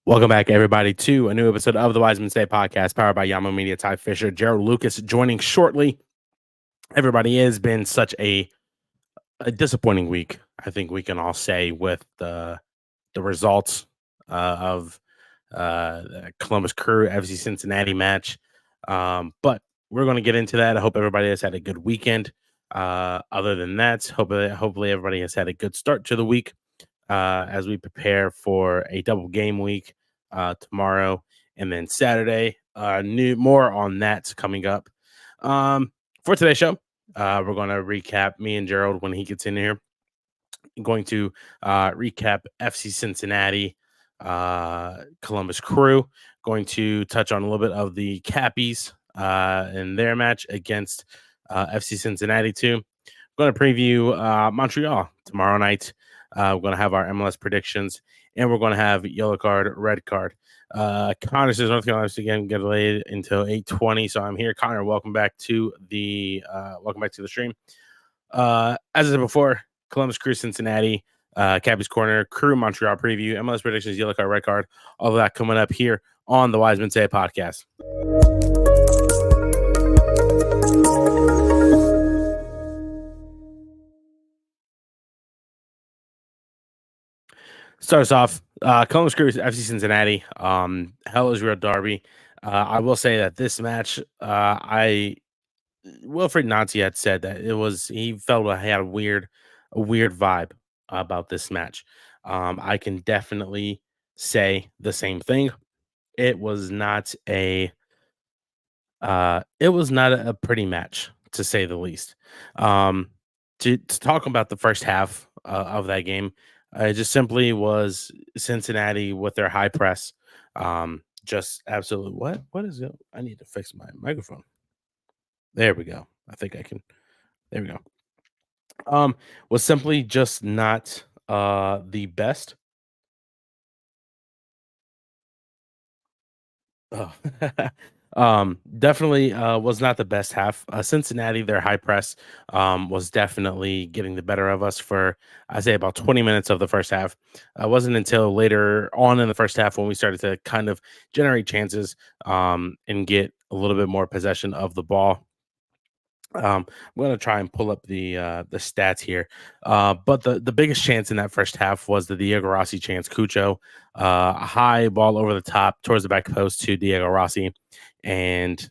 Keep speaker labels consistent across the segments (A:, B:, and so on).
A: Welcome back, everybody, to a new episode of the Wisemen Say podcast, powered by Yamo Media. Ty Fisher, Jerald Lucas joining shortly. Everybody, has been such a disappointing week. I think we can all say with the results of the Columbus Crew FC Cincinnati match. But we're going to get into that. I hope everybody has had a good weekend. Other than that, hopefully everybody has had a good start to the week as we prepare for a double game week tomorrow and then Saturday. More on that coming up. For today's show, we're going to recap me and Jerald when he gets in here. I'm going to recap FC Cincinnati, Columbus Crew. Going to touch on a little bit of the Cappies in their match against FC Cincinnati too. Going to preview Montreal tomorrow night. We're going to have our MLS predictions, and we're going to have yellow card, red card. Connor says North Carolina again get delayed until 8:20, so I'm here. Connor, welcome back to the stream. As I said before, Columbus Crew, Cincinnati, Cappy's Corner, Crew, Montreal preview, MLS predictions, yellow card, red card, all of that coming up here on the Wisemen Say podcast. Starts off, Columbus Crew, FC Cincinnati. Hell is real derby. I will say that this match, Wilfred Nancy had said that he felt like he had a weird vibe about this match. I can definitely say the same thing. It was not a pretty match, to say the least. To talk about the first half of that game, it just simply was Cincinnati with their high press. Just absolutely what is it? I need to fix my microphone. There we go. I think I can. There we go. Was simply just not the best. Oh. Definitely was not the best half. Cincinnati, their high press was definitely getting the better of us for, I say, about 20 minutes of the first half. It wasn't until later on in the first half when we started to kind of generate chances and get a little bit more possession of the ball. I'm going to try and pull up the stats here, but the biggest chance in that first half was the Diego Rossi chance. Cucho, a high ball over the top towards the back post to Diego Rossi, and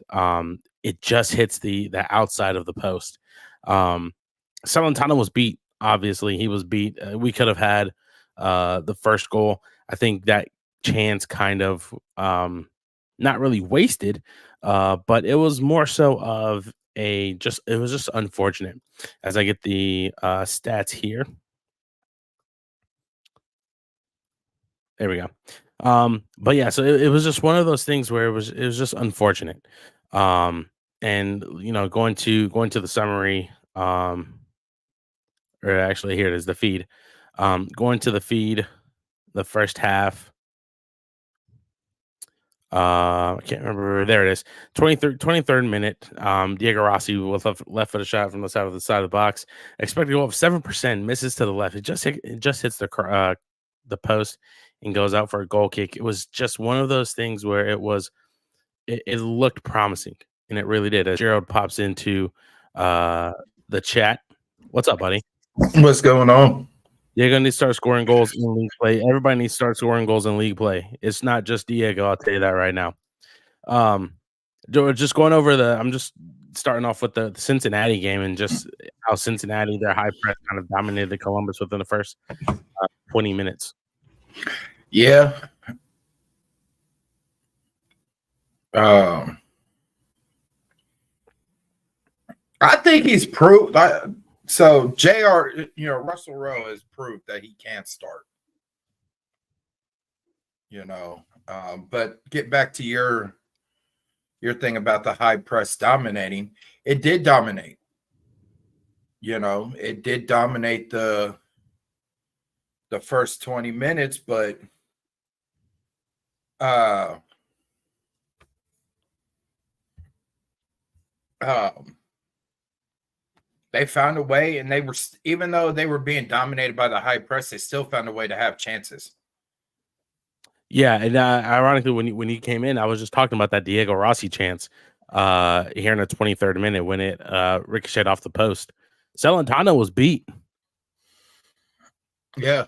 A: it just hits the outside of the post. Salentano was beat. Obviously, he was beat. We could have had the first goal. I think that chance kind of not really wasted, but it was more so of it was just unfortunate. As I get the stats here. There we go. But yeah, so it was just one of those things where it was just unfortunate. And going to the summary, or actually here it is, the feed. Going to the feed, the first half. I can't remember. There it is. 23rd minute. Diego Rossi with left foot shot from the side of the box. Expected goal of 7%. Misses to the left. It just hits the post and goes out for a goal kick. It was just one of those things where it looked promising, and it really did. As Jerald pops into the chat. What's up, buddy?
B: What's going on?
A: You're going to need to start scoring goals in league play. Everybody needs to start scoring goals in league play. It's not just Diego. I'll tell you that right now. Just going over I'm just starting off with the Cincinnati game and just how Cincinnati, their high press kind of dominated Columbus within the first 20 minutes.
B: Yeah. I think he's proved. So JR, Russell Rowe has proved that he can't start. But get back to your thing about the high press dominating. It did dominate. It did dominate the first 20 minutes, but they found a way, and even though they were being dominated by the high press, they still found a way to have chances.
A: Yeah, and ironically, when he came in, I was just talking about that Diego Rossi chance here in the 23rd minute when it ricocheted off the post. Celentano was beat.
B: Yeah.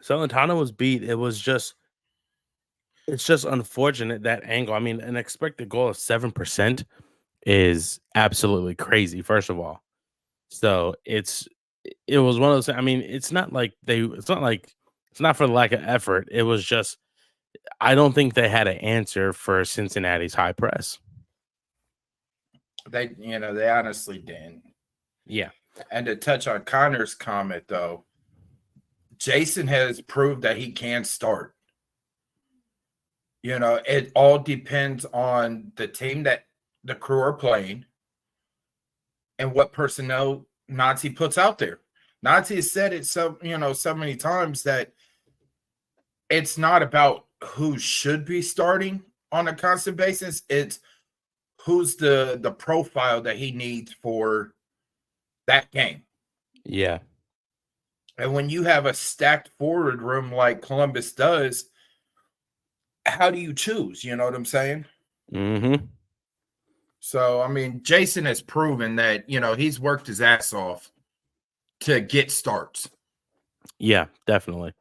A: Celentano was beat. It's just unfortunate that angle. I mean, an expected goal of 7% is absolutely crazy, first of all. So it was one of those. I mean, it's not for the lack of effort. It was just I don't think they had an answer for Cincinnati's high press.
B: They honestly didn't.
A: Yeah.
B: And to touch on Connor's comment, though, Jason has proved that he can start. It all depends on the team that the crew are playing and what personnel Nazi puts out there. Nazi has said it so many times that it's not about who should be starting on a constant basis. It's who's the profile that he needs for that game.
A: Yeah.
B: And when you have a stacked forward room like Columbus does, how do you choose? You know what I'm saying?
A: Mm-hmm.
B: So, I mean, Jason has proven that, he's worked his ass off to get starts.
A: Yeah, definitely.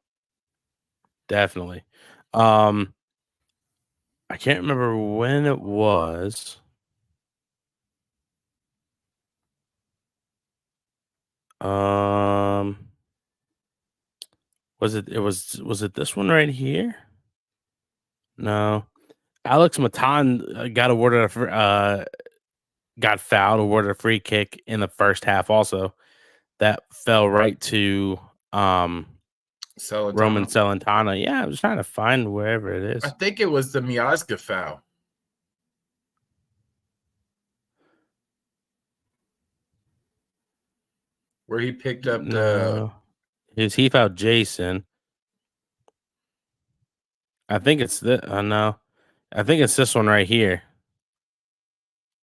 A: Definitely. I can't remember when it was. Was it this one right here? No. Alex Matan got fouled, awarded a free kick in the first half also. That fell right to Roman Celentano. Yeah, I was trying to find wherever it is.
B: I think it was the Miazga foul. Where he picked up
A: he fouled Jason. I think it's no. I think it's this one right here.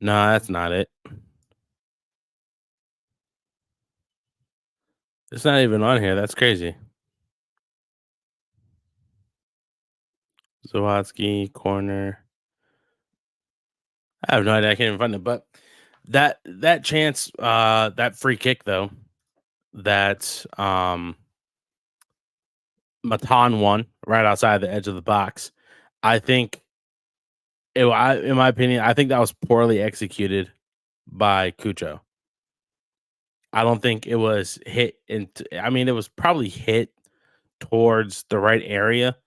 A: No, that's not it. It's not even on here. That's crazy. Zawadzki corner. I have no idea. I can't even find it. But that chance, that free kick though, that Matan won right outside the edge of the box. I think, in my opinion, I think that was poorly executed by Cucho. I don't think it was hit I mean, it was probably hit towards the right area,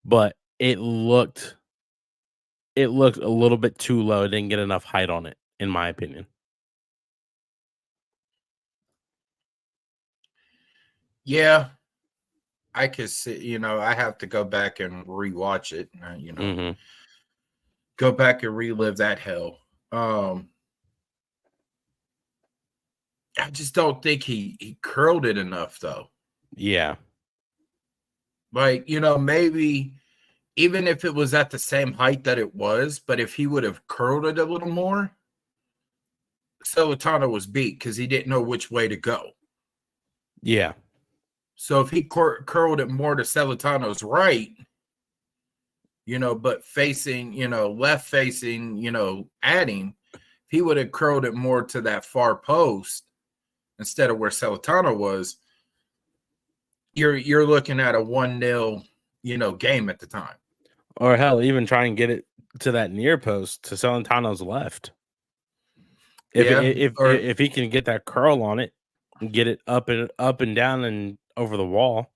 A: but it looked a little bit too low. It didn't get enough height on it, in my opinion.
B: Yeah, I could see. I have to go back and rewatch it. Go back and relive that hell. I just don't think he curled it enough, though.
A: Yeah.
B: Like, maybe even if it was at the same height that it was, but if he would have curled it a little more, Celentano was beat because he didn't know which way to go.
A: Yeah.
B: So if he curled it more to Celentano's right, but facing, left facing, adding, if he would have curled it more to that far post instead of where Celentano was, you're looking at a 1-0, game at the time.
A: Or hell, even try and get it to that near post to Celentano's left. If he can get that curl on it and get it up and down and over the wall,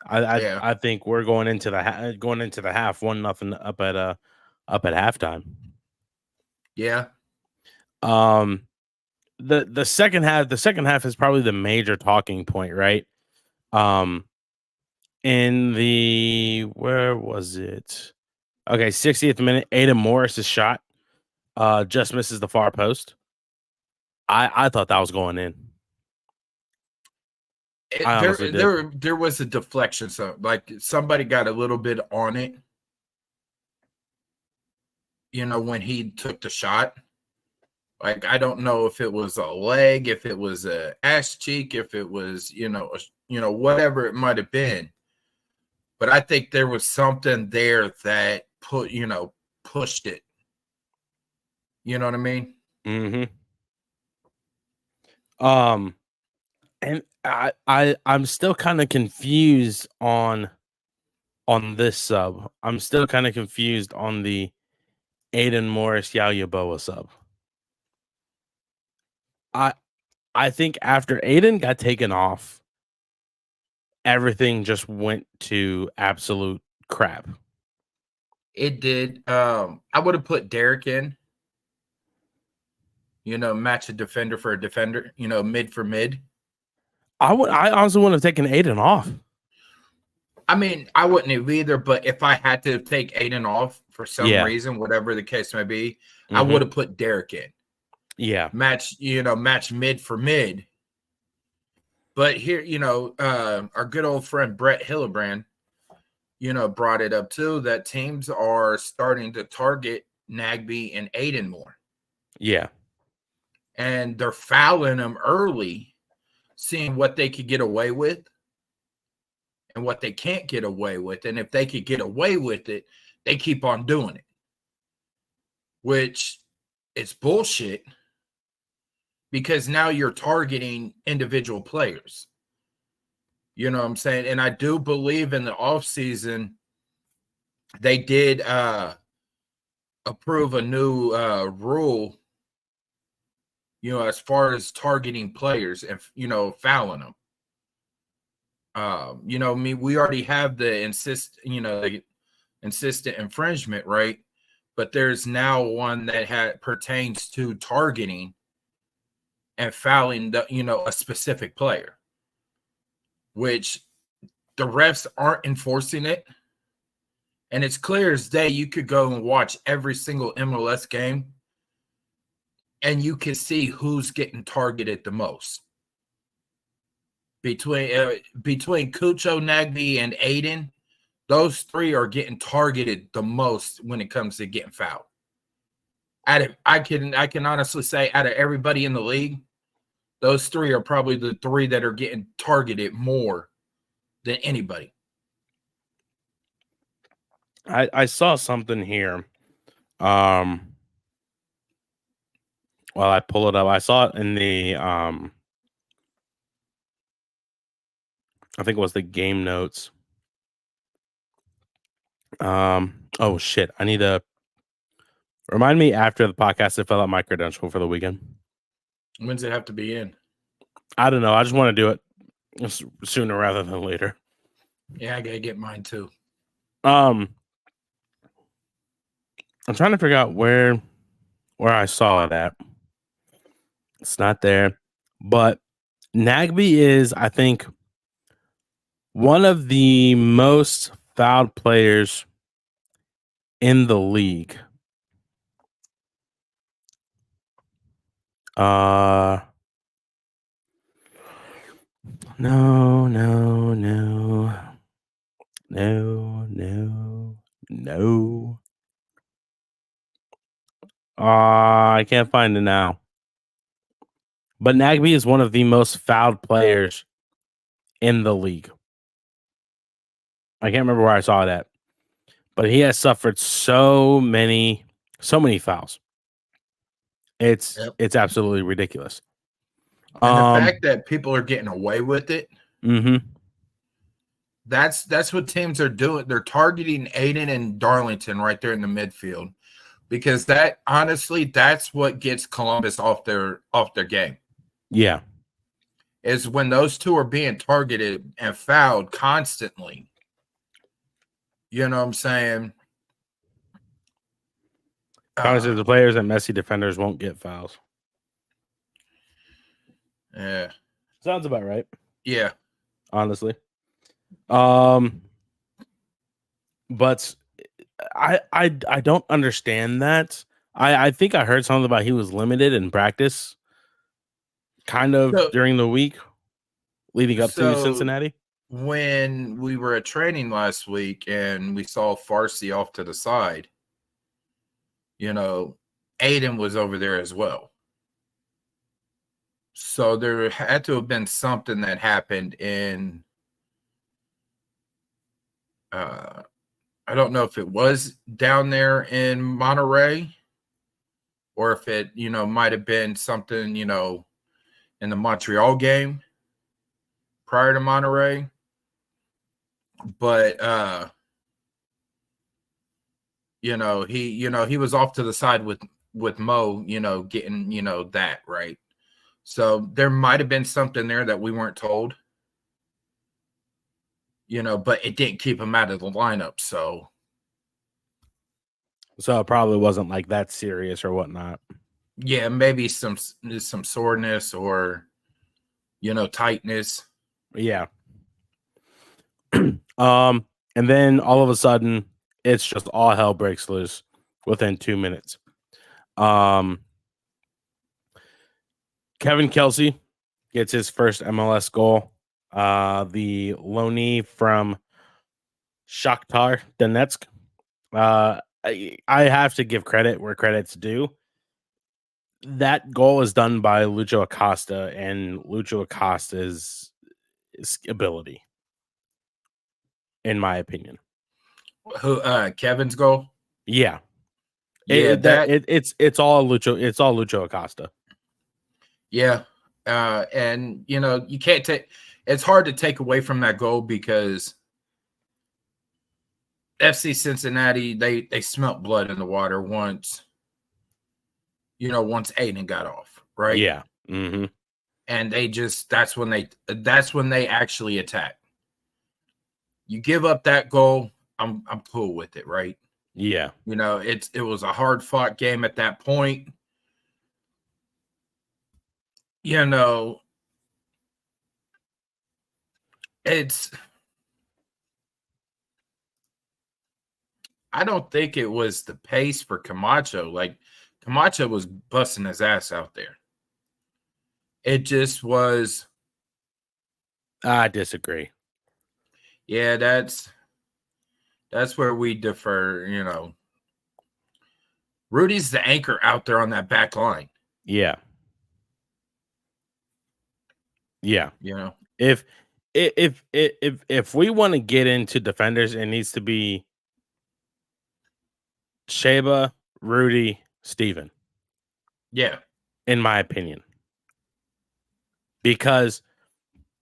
A: I think we're going into the half 1-0 up at halftime.
B: Yeah.
A: The second half is probably the major talking point, right? In the where was it? Okay, 60th minute, Adam Morris's shot just misses the far post. I thought that was going in.
B: There was a deflection, so like somebody got a little bit on it. When he took the shot. Like, I don't know if it was a leg, if it was a ass cheek, if it was, whatever it might have been. But I think there was something there that pushed it. You know what I mean?
A: Mm-hmm. And I'm still kind of confused on this sub. I'm still kind of confused on the Aiden Morris Yayaboa sub. I think after Aiden got taken off, everything just went to absolute crap.
B: It did. I would have put Derek in. Match a defender for a defender. Mid for mid.
A: I also would have taken Aiden off.
B: I mean, I wouldn't have either, but if I had to take Aiden off for some reason, whatever the case may be, I would have put Derek in.
A: Yeah.
B: Match mid for mid. But here, our good old friend Brett Hillebrand, brought it up too, that teams are starting to target Nagbe and Aiden more.
A: Yeah.
B: And they're fouling them early, seeing what they could get away with and what they can't get away with. And if they could get away with it, they keep on doing it, which is bullshit, because now you're targeting individual players. You know what I'm saying? And I do believe in the offseason, they did approve a new rule, as far as targeting players and, fouling them. We already have the insistent infringement, right? But there's now one that pertains to targeting and fouling a specific player, which the refs aren't enforcing it. And it's clear as day. You could go and watch every single MLS game and you can see who's getting targeted the most. Between Cucho, Nagbe, and Aiden, those three are getting targeted the most when it comes to getting fouled. I can honestly say, out of everybody in the league, those three are probably the three that are getting targeted more than anybody.
A: I saw something here. While I pull it up, I saw it in the I think it was the game notes. Oh shit! I need to remind me after the podcast to fill out my credential for the weekend.
B: When's it have to be in?
A: I don't know. I just want to do it sooner rather than later.
B: Yeah, I gotta get mine too.
A: I'm trying to figure out where I saw it at. It's not there, but Nagbe is, I think, one of the most fouled players in the league. No. I can't find it now. But Nagbe is one of the most fouled players in the league. I can't remember where I saw it at, but he has suffered so many fouls. It's absolutely ridiculous.
B: And the fact that people are getting away with it, that's what teams are doing. They're targeting Aiden and Darlington right there in the midfield, because that, honestly, that's what gets Columbus off their game.
A: Yeah.
B: Is when those two are being targeted and fouled constantly. You know what I'm saying?
A: Obviously, the players and messy defenders won't get fouls.
B: Yeah.
A: Sounds about right.
B: Yeah.
A: Honestly. But I don't understand that. I think I heard something about he was limited in practice kind of during the week leading up to Cincinnati.
B: When we were at training last week and we saw Farsi off to the side, Aiden was over there as well. So there had to have been something that happened in I don't know if it was down there in Monterey or if it, might have been something, in the Montreal game prior to Monterey. But he was off to the side with Mo, getting, that right. So there might have been something there that we weren't told. But it didn't keep him out of the lineup. So
A: it probably wasn't like that serious or whatnot.
B: Yeah, maybe some soreness or tightness.
A: Yeah. And then all of a sudden, it's just all hell breaks loose within 2 minutes. Kevin Kelsey gets his first MLS goal. The loanee from Shakhtar Donetsk. I have to give credit where credit's due. That goal is done by Lucho Acosta and Lucho Acosta's ability, in my opinion.
B: Who Kevin's goal?
A: Yeah.
B: Yeah,
A: it's all Lucho. It's all Lucho Acosta.
B: Yeah, and you can't take. It's hard to take away from that goal because FC Cincinnati they smelt blood in the water once. Once Aiden got off, right?
A: Yeah. Mm-hmm.
B: And that's when they actually attack. You give up that goal, I'm cool with it, right?
A: Yeah.
B: It was a hard fought game at that point. I don't think it was the pace for Camacho. Like Camacho was busting his ass out there. It just was.
A: I disagree.
B: Yeah, that's where we differ. Rudy's the anchor out there on that back line.
A: Yeah. Yeah. If we want to get into defenders, it needs to be Sheba, Rudy, Steven.
B: Yeah.
A: In my opinion. Because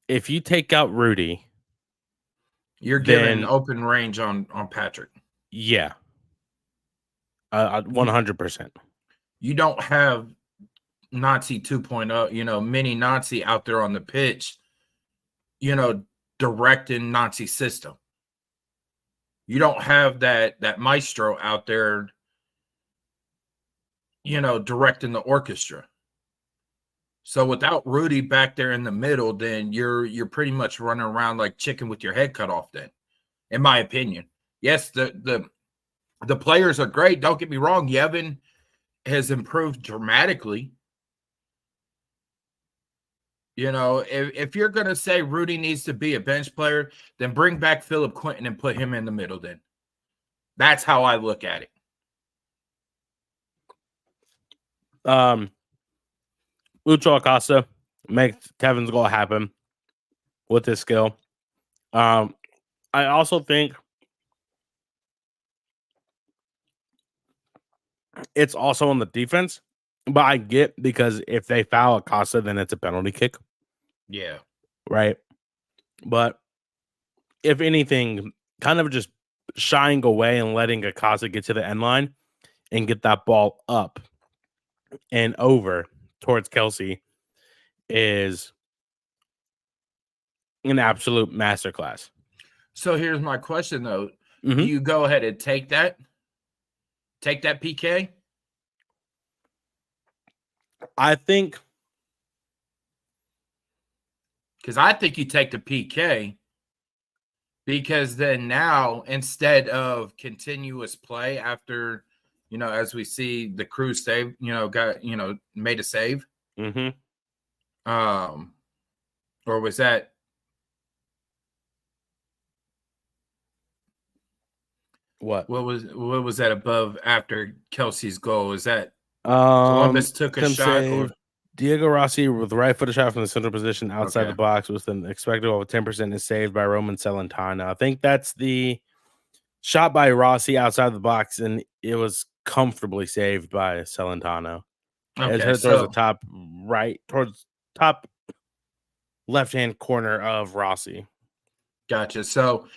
A: if you take out Rudy,
B: you're giving open range on Patrick.
A: Yeah. 100%.
B: You don't have Nazi 2.0, mini Nazi out there on the pitch, directing Nazi system. You don't have that maestro out there, directing the orchestra. So without Rudy back there in the middle, then you're pretty much running around like chicken with your head cut off then, in my opinion. Yes, the players are great. Don't get me wrong. Yevon has improved dramatically. If you're going to say Rudy needs to be a bench player, then bring back Philip Quinton and put him in the middle then. That's how I look at it.
A: Lucho Acosta makes Kevin's goal happen with his skill. I also think it's also on the defense, but I get because if they foul Acosta, then it's a penalty kick.
B: Yeah.
A: Right. But if anything, kind of just shying away and letting Acosta get to the end line and get that ball up and over towards Kelsey is an absolute masterclass.
B: So here's my question, though. Mm-hmm. Do you go ahead and take that PK?
A: I think.
B: Because I think you take the PK because then now, instead of continuous play after, as we see the crew save, made a save.
A: Mm-hmm.
B: Or was that?
A: What
B: was that above after Kelsey's goal? Is that Columbus took a shot? Or?
A: Diego Rossi with right footed shot from the central position outside the box with an expected over 10% is saved by Roman Celentano. I think that's the Shot by Rossi outside the box, and it was comfortably saved by Celentano. It's
B: Okay,
A: headed towards the
B: so
A: top right, towards top left-hand corner of Rossi.
B: gotcha. So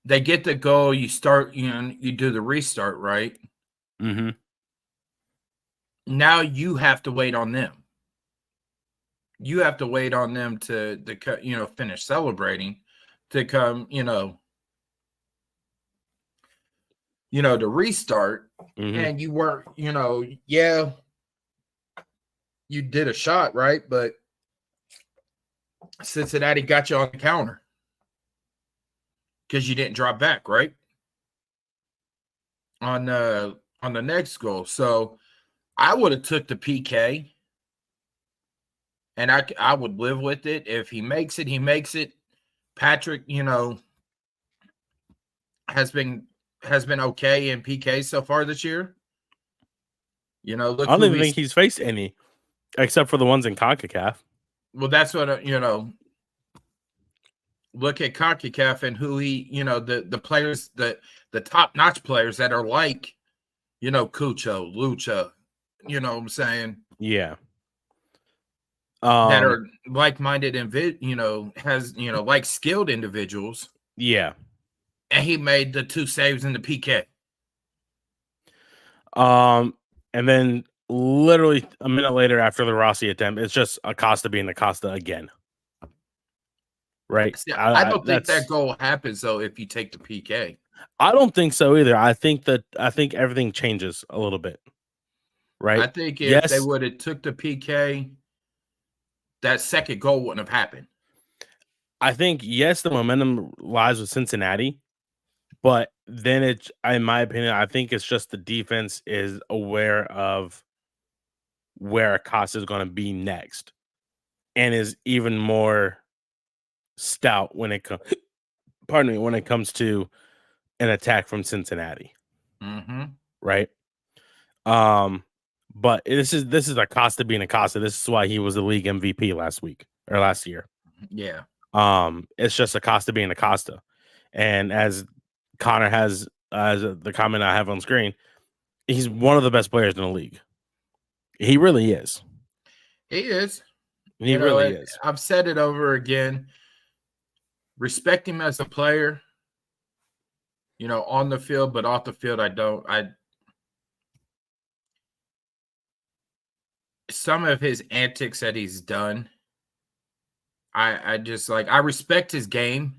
B: they get the goal. You start, you do the restart, right?
A: Mm-hmm.
B: Now you have to wait on them. You have to wait on them to finish celebrating, to come, to restart.
A: Mm-hmm.
B: And you weren't, you did a shot, right? But Cincinnati got you on the counter because you didn't drop back, right? On the next goal. So I would have took the PK, and I would live with it. If he makes it, he makes it. Patrick, has been okay in PK so far this year. Look,
A: I don't even think he's faced any, except for the ones in CONCACAF.
B: Well, that's what look at CONCACAF and who he, the players, the top-notch players that are like, Cucho, Lucha, you know what I'm saying?
A: Yeah.
B: That are like-minded and has, like skilled individuals.
A: Yeah.
B: And he made the 2 saves in the PK.
A: And then literally a minute later after the Rossi attempt, it's just Acosta being Acosta again. Right?
B: See, I don't think that goal happens though if you take the PK.
A: I don't think so either. I think everything changes a little bit. Right?
B: I think if they would have took the PK, that second goal wouldn't have happened.
A: I think, yes, the momentum lies with Cincinnati, but then it's, in my opinion, I think it's just the defense is aware of where Acosta is going to be next and is even more stout when it comes, when it comes to an attack from Cincinnati.
B: Mm-hmm.
A: Right. But this is Acosta being Acosta. This is why he was the league MVP last year.
B: Yeah.
A: It's just Acosta being Acosta. And as Connor has, as the comment I have on screen, he's one of the best players in the league. He really is.
B: He is.
A: He really is.
B: I've said it over again. Respect him as a player, on the field, but off the field, I don't. Some of his antics that he's done, I just I respect his game,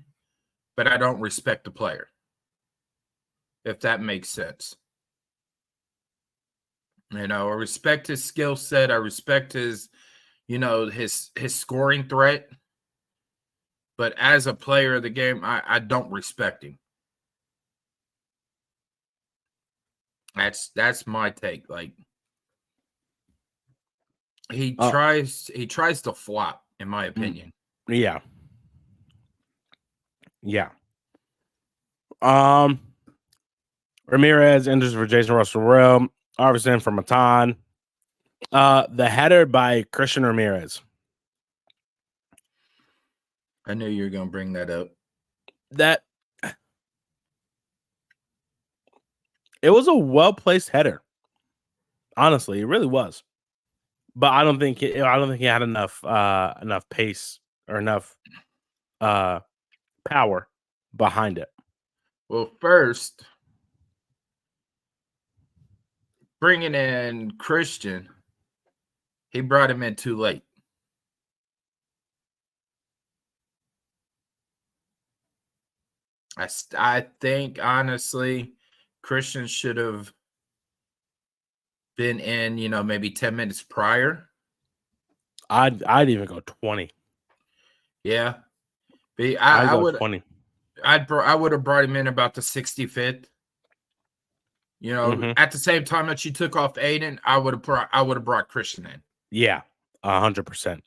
B: but I don't respect the player. If that makes sense. I respect his skill set. I respect his, his scoring threat. But as a player of the game, I don't respect him. That's my take. He tries to flop, in my opinion.
A: Yeah. Yeah. Ramirez enters for Jason Russell-Rowe. Arvidsson for Matan. The header by Christian Ramirez.
B: I knew you were going to bring that up.
A: It was a well-placed header. Honestly, it really was. But I don't think he had enough pace or enough power behind it.
B: Well, first, bringing in Christian, he brought him in too late. I think, honestly, Christian should have been in, maybe 10 minutes prior.
A: I'd even go 20.
B: Yeah. I would
A: 20.
B: I would have brought him in about the 65th. At the same time that you took off Aiden, I would have brought Christian in.
A: Yeah, 100%.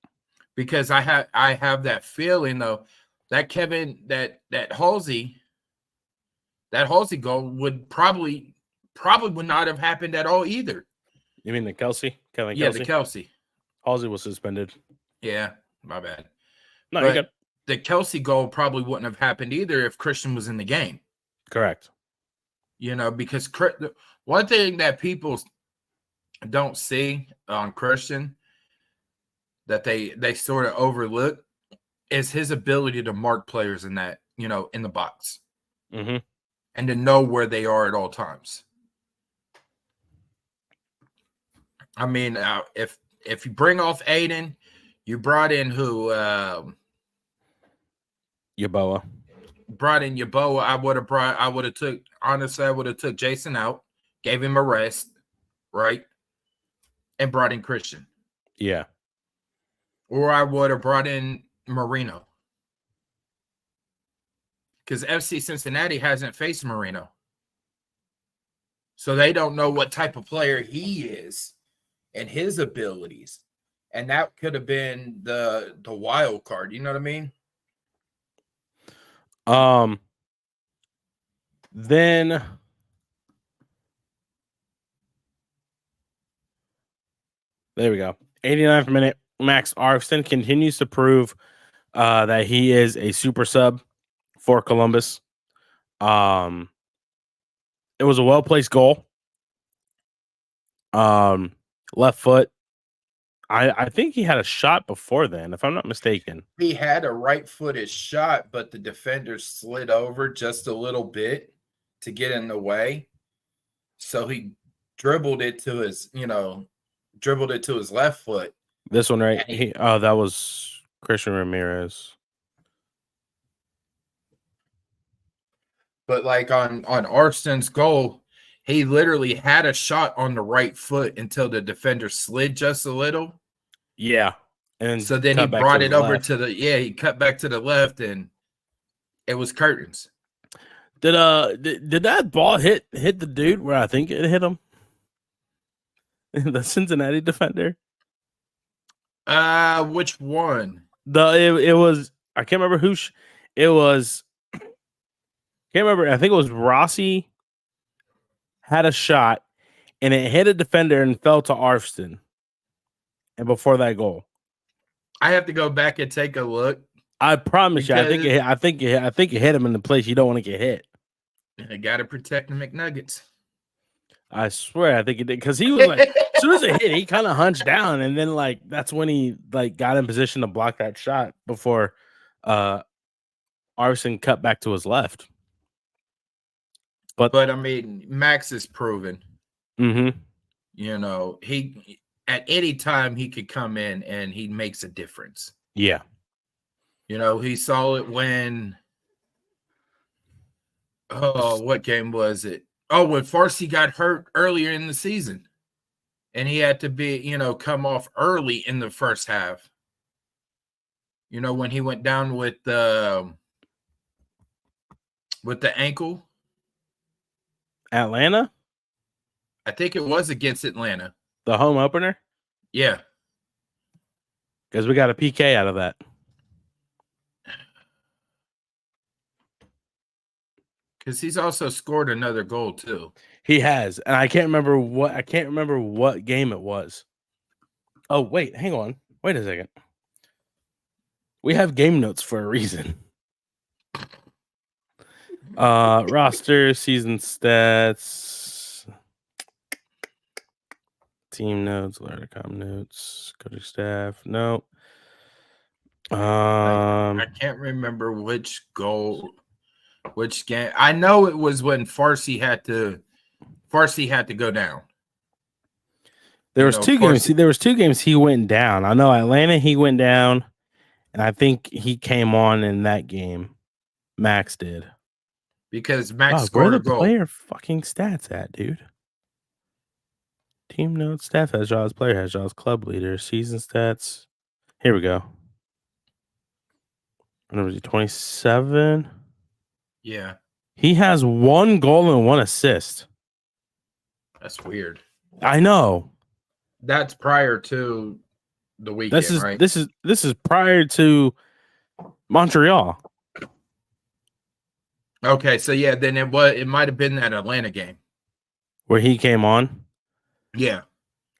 B: Because I have that feeling though that Kevin that Halsey goal would probably would not have happened at all either.
A: You mean the Kelsey? Kevin
B: Yeah,
A: Kelsey?
B: the Kelsey.
A: Halsey was suspended.
B: Yeah, my bad.
A: No, you're good.
B: The Kelsey goal probably wouldn't have happened either if Christian was in the game.
A: Correct.
B: because one thing that people don't see on Christian that they sort of overlook is his ability to mark players in that, in the box, and to know where they are at all times. I mean, if you bring off Aiden, you brought in who?
A: Yeboah.
B: Brought in Yeboah. I would have took Jason out, gave him a rest, right, and brought in Christian.
A: Yeah.
B: Or I would have brought in Marino, because FC Cincinnati hasn't faced Marino, so they don't know what type of player he is and his abilities, and that could have been the wild card. You know what I mean?
A: Then there we go. 89th minute. Max Arfston continues to prove that he is a super sub for Columbus. It was a well-placed goal. Left foot. I think he had a shot before then, if I'm not mistaken.
B: He had a right-footed shot, but the defender slid over just a little bit to get in the way. So he dribbled it to his left foot.
A: This one, right? That was Christian Ramirez.
B: But like on Arfston's goal, he literally had a shot on the right foot until the defender slid just a little.
A: Yeah. And
B: so then he brought it over to he cut back to the left, and it was curtains.
A: Did that ball hit the dude where I think it hit him? The Cincinnati defender?
B: Which one?
A: It was, I can't remember who it was. Can't remember. I think it was Rossi had a shot and it hit a defender and fell to Arfston. And before that goal,
B: I have to go back and take a look.
A: I promise you, I think it hit him in the place you don't want to get hit.
B: I gotta protect the McNuggets.
A: I swear, I think it did, because he was like, as soon as it hit, he kind of hunched down, and then like that's when he like got in position to block that shot before Arfston cut back to his left.
B: But I mean, Max is proven.
A: Mm-hmm.
B: He at any time he could come in and he makes a difference.
A: Yeah.
B: He saw it when. Oh, what game was it? Oh, when Farsi got hurt earlier in the season, and he had to be, come off early in the first half. When he went down with the ankle.
A: Atlanta?
B: I think it was against Atlanta.
A: The home opener?
B: Yeah.
A: Because we got a PK out of that.
B: Because he's also scored another goal too.
A: He has, and I can't remember what game it was. Oh, wait, hang on. Wait a second. We have game notes for a reason. Roster, season stats, team notes, Larticom notes, coaching staff. No.
B: I can't remember which goal. Which game? I know it was when Farsi had to go down.
A: There was two games. There was two games he went down. I know Atlanta he went down, and I think he came on in that game. Max did.
B: Because Max scored a goal.
A: Where the player fucking stats at, dude? Team notes, staff has jobs, player has jobs, club leader, season stats. Here we go. Number 27.
B: Yeah.
A: He has 1 goal and 1 assist.
B: That's weird.
A: I know.
B: That's prior to the weekend, right?
A: This is prior to Montreal.
B: Okay, so yeah, then it might have been that Atlanta game
A: where he came on.
B: Yeah.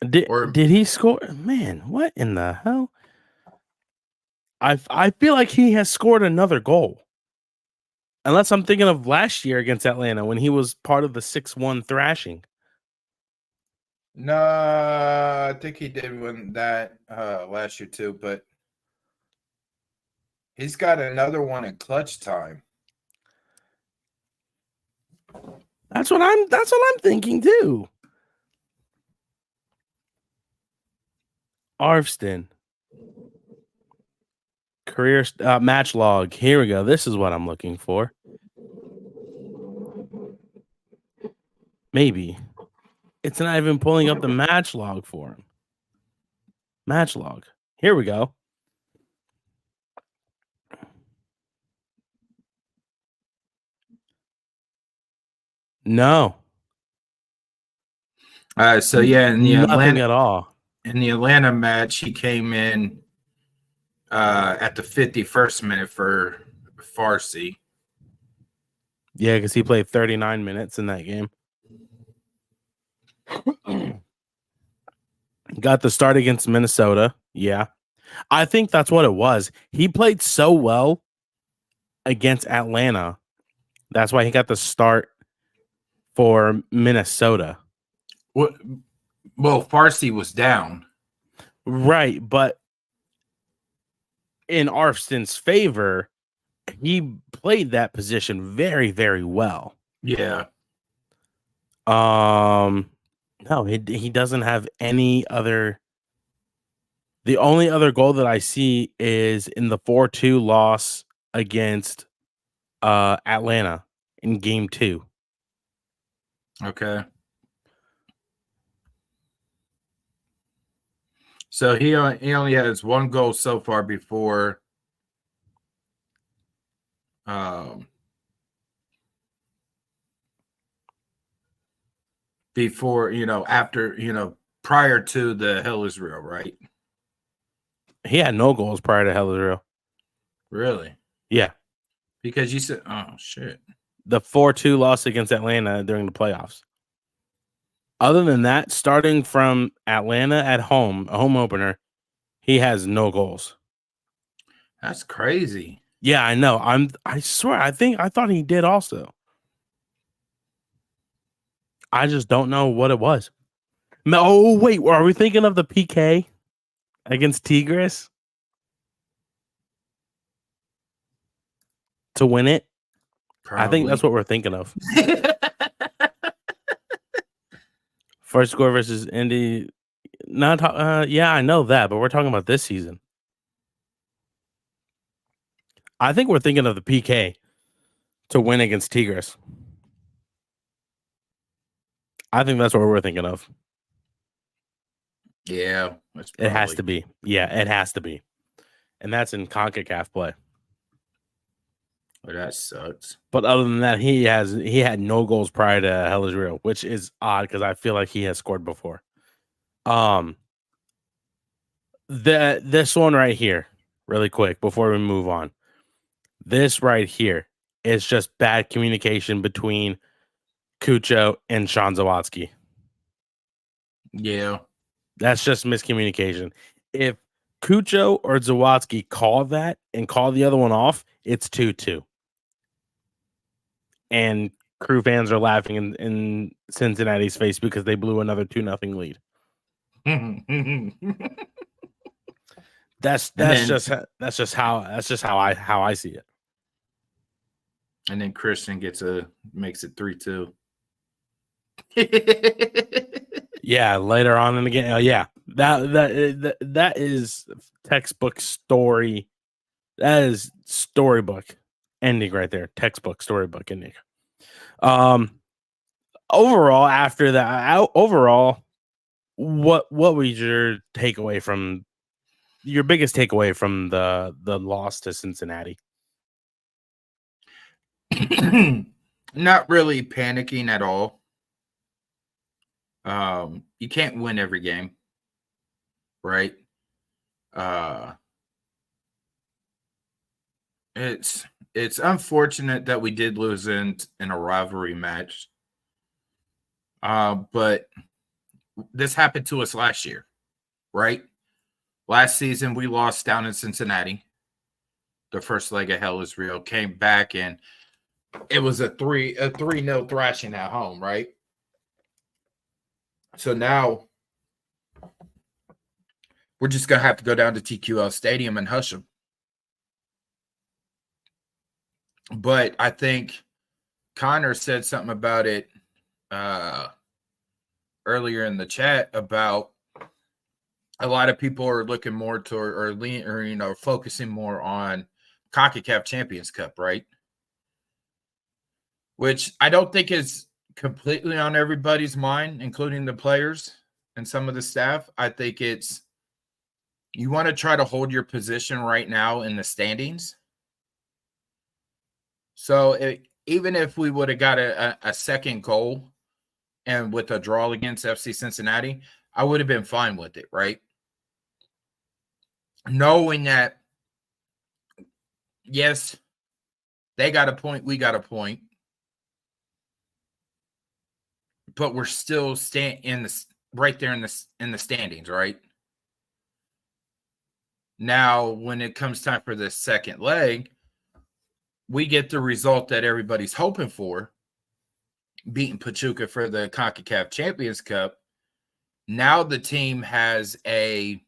A: Did he score? Man, what in the hell? I feel like he has scored another goal. Unless I'm thinking of last year against Atlanta when he was part of the 6-1 thrashing.
B: No, I think he did win that last year too, but he's got another one in clutch time.
A: That's what I'm thinking too. Arvston. Career match log. Here we go. This is what I'm looking for. Maybe. It's not even pulling up the match log for him. Match log. Here we go.
B: No. So yeah, in the
A: nothing at all.
B: In the Atlanta match, he came in at the 51st minute for Farsi.
A: Yeah, because he played 39 minutes in that game. Got the start against Minnesota. Yeah. I think that's what it was. He played so well against Atlanta. That's why he got the start for Minnesota.
B: Well, Farsi was down.
A: Right, but in Arvston's favor, he played that position very, very well.
B: Yeah.
A: No, he doesn't have any other. The only other goal that I see is in the 4-2 loss against Atlanta in game 2.
B: Okay. So he only has one goal so far before after, prior to the Hell is Real, right?
A: He had no goals prior to Hell is Real.
B: Really?
A: Yeah.
B: Because you said, oh, shit.
A: The 4-2 loss against Atlanta during the playoffs. Other than that, starting from Atlanta at home, a home opener, he has no goals.
B: That's crazy.
A: Yeah, I know. I swear, I thought he did also. I just don't know what it was. Oh, wait, are we thinking of the PK against Tigres to win it? Probably. I think that's what we're thinking of. First score versus Indy. Yeah, I know that, but we're talking about this season. I think we're thinking of the PK to win against Tigres. I think that's what we're thinking of.
B: Yeah.
A: It has to be. Yeah, it has to be. And that's in CONCACAF play.
B: Well, that sucks.
A: But other than that, he had no goals prior to Hell is Real, which is odd because I feel like he has scored before. This one right here, really quick before we move on. This right here is just bad communication between Cucho and Sean Zawadzki.
B: Yeah.
A: That's just miscommunication. If Cucho or Zawadzki call that and call the other one off, it's 2-2. And Crew fans are laughing in Cincinnati's face because they blew another 2-0 lead. That's just how I see it.
B: And then Christian makes it 3-2.
A: Yeah, later on in the game. Yeah, that is textbook story. That is storybook ending right there. Textbook storybook ending. Overall, after that, what was your takeaway from your biggest takeaway from the loss to Cincinnati?
B: Not really panicking at all. You can't win every game, right? It's unfortunate that we did lose in a rivalry match. But this happened to us last year, right? Last season we lost down in Cincinnati. The first leg of Hell is Real, came back and it was a 3-0 thrashing at home, right? So now we're just gonna have to go down to TQL Stadium and hush them. But I think Connor said something about it earlier in the chat about a lot of people are looking more toward or focusing more on CONCACAF Champions Cup, right? Which I don't think is completely on everybody's mind, including the players and some of the staff. I think it's you want to try to hold your position right now in the standings. So even if we would have got a second goal and with a draw against FC Cincinnati, I would have been fine with it, right? Knowing that, yes, they got a point, we got a point, but we're still right there in the standings, right? Now, when it comes time for the second leg, we get the result that everybody's hoping for, beating Pachuca for the CONCACAF Champions Cup. Now the team has a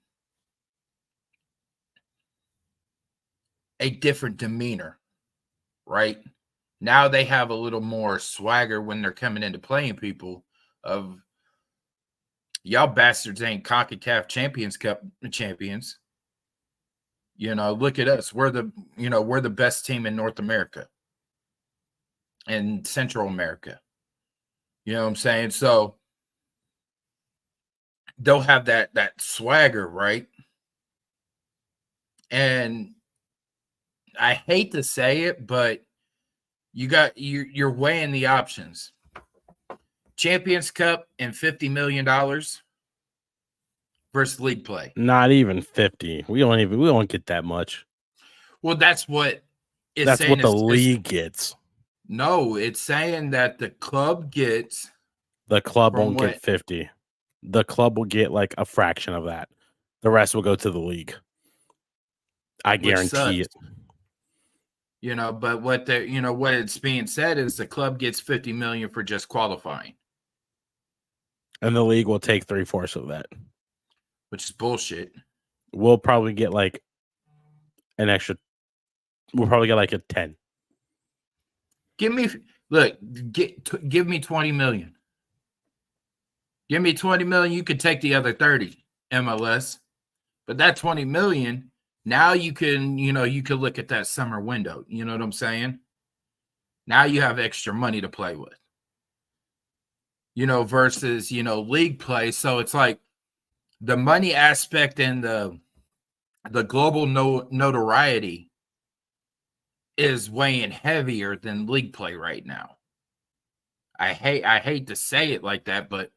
B: different demeanor, right? Now they have a little more swagger when they're coming into playing people of y'all bastards ain't CONCACAF Champions Cup champions. Look at us. We're the best team in North America and Central America. You know what I'm saying? So they'll have that swagger, right? And I hate to say it, but you're weighing the options. Champions Cup and $50 million versus league play.
A: Not even 50. We don't get that much.
B: Well, that's what
A: that's what the league gets.
B: No, it's saying that the club gets.
A: The club won't get 50. The club will get like a fraction of that. The rest will go to the league. I guarantee it.
B: But what it's being said is the club gets $50 million for just qualifying.
A: And the league will take 3/4 of that.
B: Which is bullshit.
A: We'll probably get like an extra. We'll probably get like a 10.
B: Give me 20 million. Give me 20 million. You could take the other 30 MLS, but that 20 million. Now you can look at that summer window. You know what I'm saying? Now you have extra money to play with. Versus league play. So it's like the money aspect and the global notoriety is weighing heavier than league play right now. I hate to say it like that, but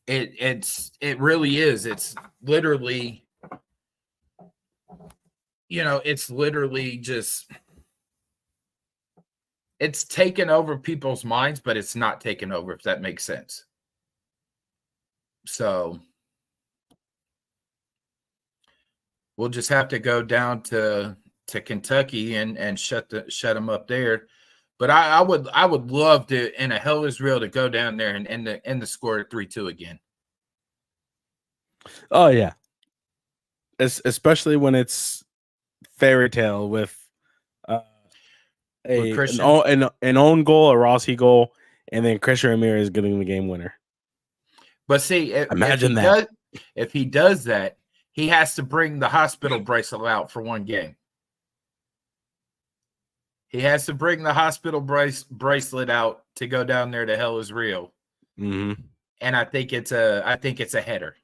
B: it really is. It's literally, it's literally just it's taken over people's minds, but it's not taken over, if that makes sense. So we'll just have to go down to Kentucky and shut them up there. But I would love to, in a hell is real, to go down there and end the score at 3-2 again.
A: Oh yeah, especially when it's fairy tale with an own goal, a Rossi goal, and then Christian Ramirez getting the game winner.
B: But see, if he does that, he has to bring the hospital bracelet out for one game. He has to bring the hospital bracelet out to go down there to hell is real.
A: Mm-hmm.
B: And I think it's a header.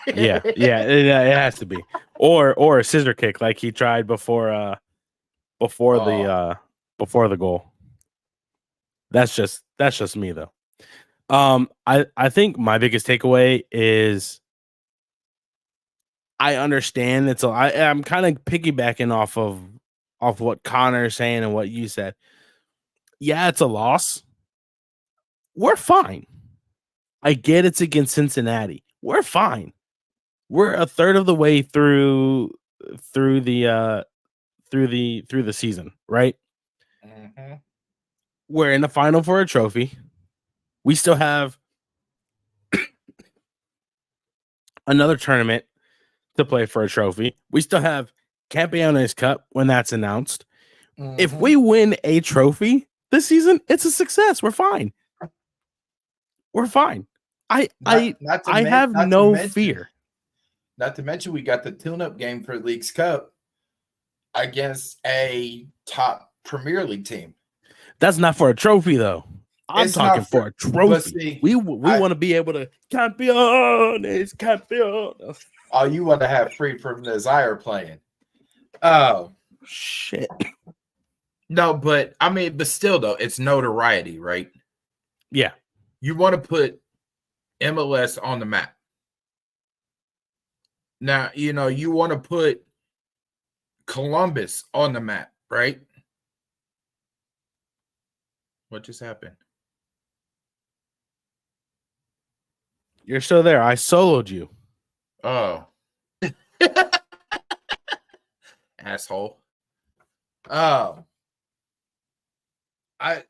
A: Yeah, it has to be, or a scissor kick like he tried before the goal. That's just me though. I think my biggest takeaway is I understand I'm kind of piggybacking off of what Connor's saying and what you said. Yeah, it's a loss. We're fine. I get it's against Cincinnati. We're fine. We're a third of the way through the season, right?
B: Mm-hmm.
A: We're in the final for a trophy. We still have another tournament to play for a trophy. We still have Campeones Cup when that's announced. If we win a trophy this season, it's a success. We're fine. We're fine. I have no fear.
B: Not to mention, we got the tune-up game for Leagues Cup against a top Premier League team.
A: That's not for a trophy, though. I'm talking for a trophy. See, we want to be able to Campeones.
B: Oh, you want to have free from desire playing? Oh
A: shit!
B: No, but I mean, but still, though, it's notoriety, right?
A: Yeah.
B: You want to put MLS on the map. Now, you want to put Columbus on the map, right? What just happened?
A: You're still there. I soloed you.
B: Oh. Asshole. Oh. I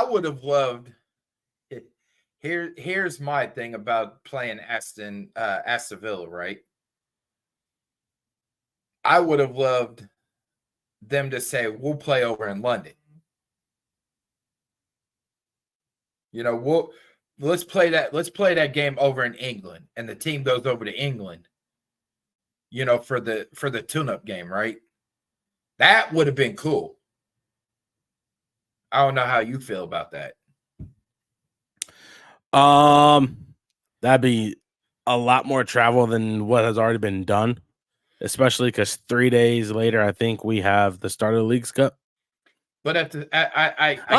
B: would have loved it. Here's my thing about playing Aston Villa, right? I would have loved them to say, we'll play over in London. Let's play that game over in England, and the team goes over to England, for the tune-up game, right? That would have been cool. I don't know how you feel about that.
A: That'd be a lot more travel than what has already been done, especially because 3 days later, I think we have the start of the Leagues Cup.
B: But I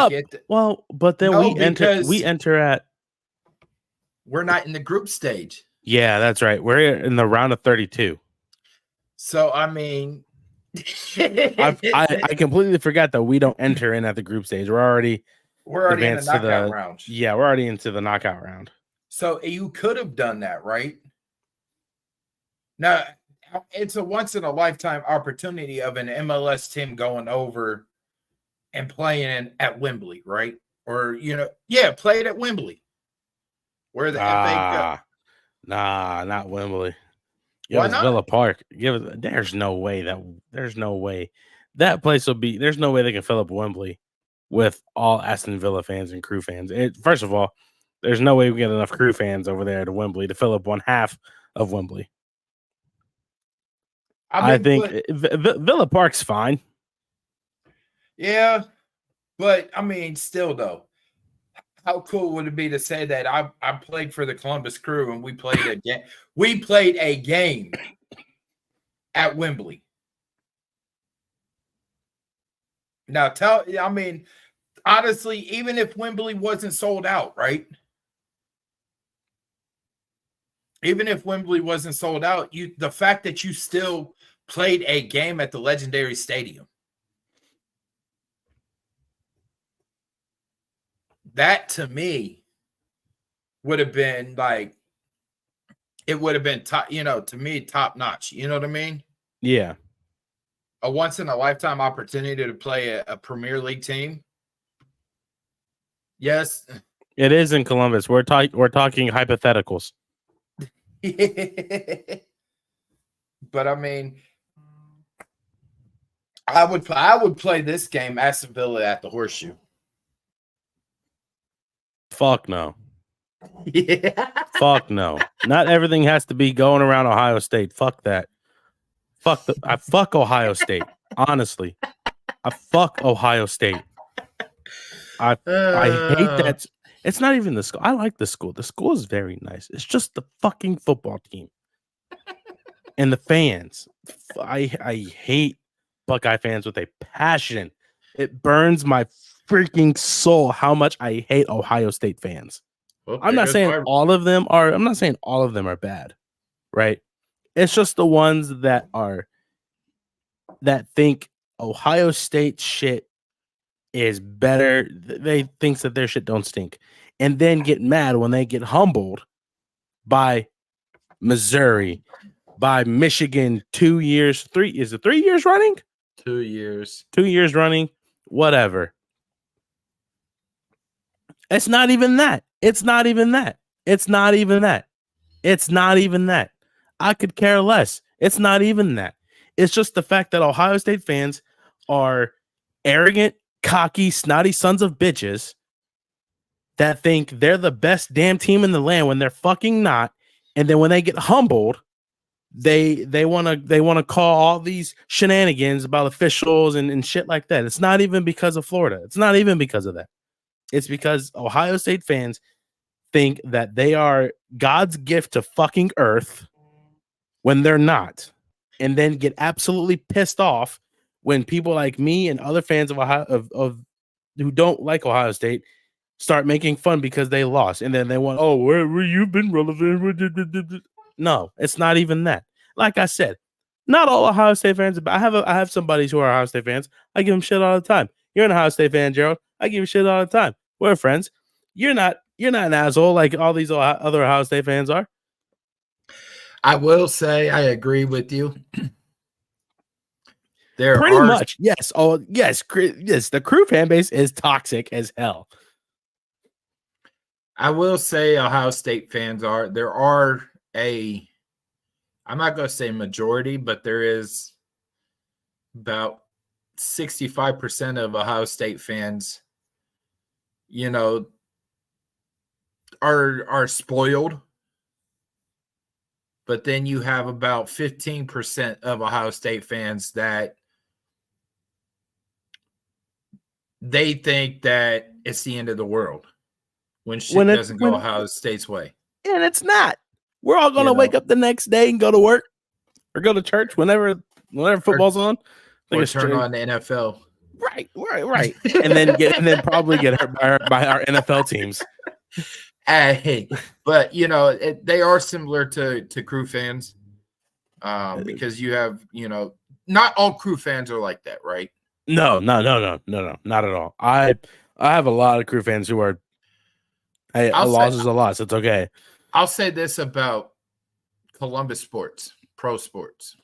B: get that.
A: Well, but then we enter at.
B: We're not in the group stage.
A: Yeah, that's right. We're in the round of 32.
B: So I mean,
A: I completely forgot that we don't enter in at the group stage. We're already
B: in the knockout round.
A: Yeah, we're already into the knockout round.
B: So you could have done that, right? Now, it's a once in a lifetime opportunity of an MLS team going over and playing at Wembley, right? Or play it at Wembley. Where the FA Cup?
A: Nah, not Wembley.
B: Why not?
A: Villa Park. There's no way that place will be. There's no way they can fill up Wembley with all Aston Villa fans and Crew fans. First of all, there's no way we get enough Crew fans over there to Wembley to fill up one half of Wembley. I think Villa Park's fine.
B: Yeah, but I mean, still though, how cool would it be to say that I played for the Columbus Crew and we played a game? We played a game at Wembley. Now, honestly, even if Wembley wasn't sold out, right? Even if Wembley wasn't sold out, the fact that you still played a game at the legendary stadium. That to me would have been it would have been top, to me, top notch. You know what I mean?
A: Yeah.
B: A once in a lifetime opportunity to play a Premier League team. Yes.
A: It is in Columbus. We're talking hypotheticals.
B: But I mean, I would play this game, Aston Villa at the Horseshoe.
A: Fuck no.
B: Yeah.
A: Fuck no. Not everything has to be going around Ohio State. Fuck that. I fuck Ohio State. Honestly. I fuck Ohio State. I hate that. It's not even the school. I like the school. The school is very nice. It's just the fucking football team. And the fans. I hate Buckeye fans with a passion. It burns my freaking soul how much I hate Ohio State fans. Well, I'm not saying all of them are bad, right? It's just the ones that think Ohio State shit is better. They think that their shit don't stink, and then get mad when they get humbled by Missouri, by Michigan 2 years, 3 is it 3 years running?
B: 2 years.
A: 2 years running, whatever. It's not even that. It's not even that. It's not even that. It's not even that. I could care less. It's not even that. It's just the fact that Ohio State fans are arrogant, cocky, snotty sons of bitches that think they're the best damn team in the land when they're fucking not. And then when they get humbled, they want to call all these shenanigans about officials and shit like that. It's not even because of Florida. It's not even because of that. It's because Ohio State fans think that they are God's gift to fucking earth when they're not, and then get absolutely pissed off when people like me and other fans of Ohio of who don't like Ohio State start making fun because they lost, and then they want, oh, where you've been relevant. No, it's not even that. Like I said, not all Ohio State fans. I have some buddies who are Ohio State fans. I give them shit all the time. You're an Ohio State fan, Gerald. I give you shit all the time. We're friends. You're not an asshole like all these other Ohio State fans are.
B: I will say I agree with you. There
A: Pretty
B: are
A: much, yes. Oh, yes, yes. The crew fan base is toxic as hell.
B: I will say Ohio State fans are. There are a, I'm not going to say majority, but there is about 65% of Ohio State fans, you know, are spoiled. But then you have about 15% of Ohio State fans that they think that it's the end of the world when shit doesn't go Ohio State's way.
A: And it's not. We're all going to wake up the next day and go to work or go to church whenever football's on.
B: Or turn on the NFL.
A: Right. and then probably get hurt by our NFL teams.
B: Hey, but you know, they are similar to crew fans, because you have, you know, not all crew fans are like that, right?
A: No, not at all. I have a lot of crew fans who are, hey, a loss is a loss. It's okay.
B: I'll say this about Columbus sports, pro sports.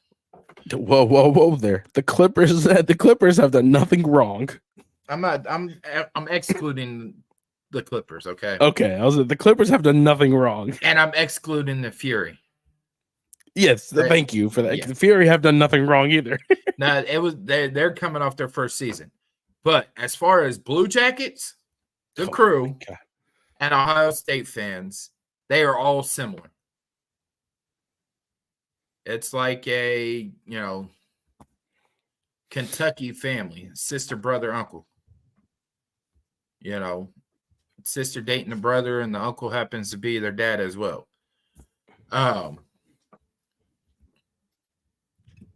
A: Whoa there. The Clippers have done nothing wrong.
B: I'm excluding the Clippers, okay?
A: Okay, the Clippers have done nothing wrong.
B: And I'm excluding the Fury.
A: Yes, thank you for that. Yeah. The Fury have done nothing wrong either.
B: No, they're coming off their first season. But as far as Blue Jackets, the crew, and Ohio State fans, they are all similar. It's like a, you know, Kentucky family, sister, brother, uncle. You know, sister dating the brother, and the uncle happens to be their dad as well.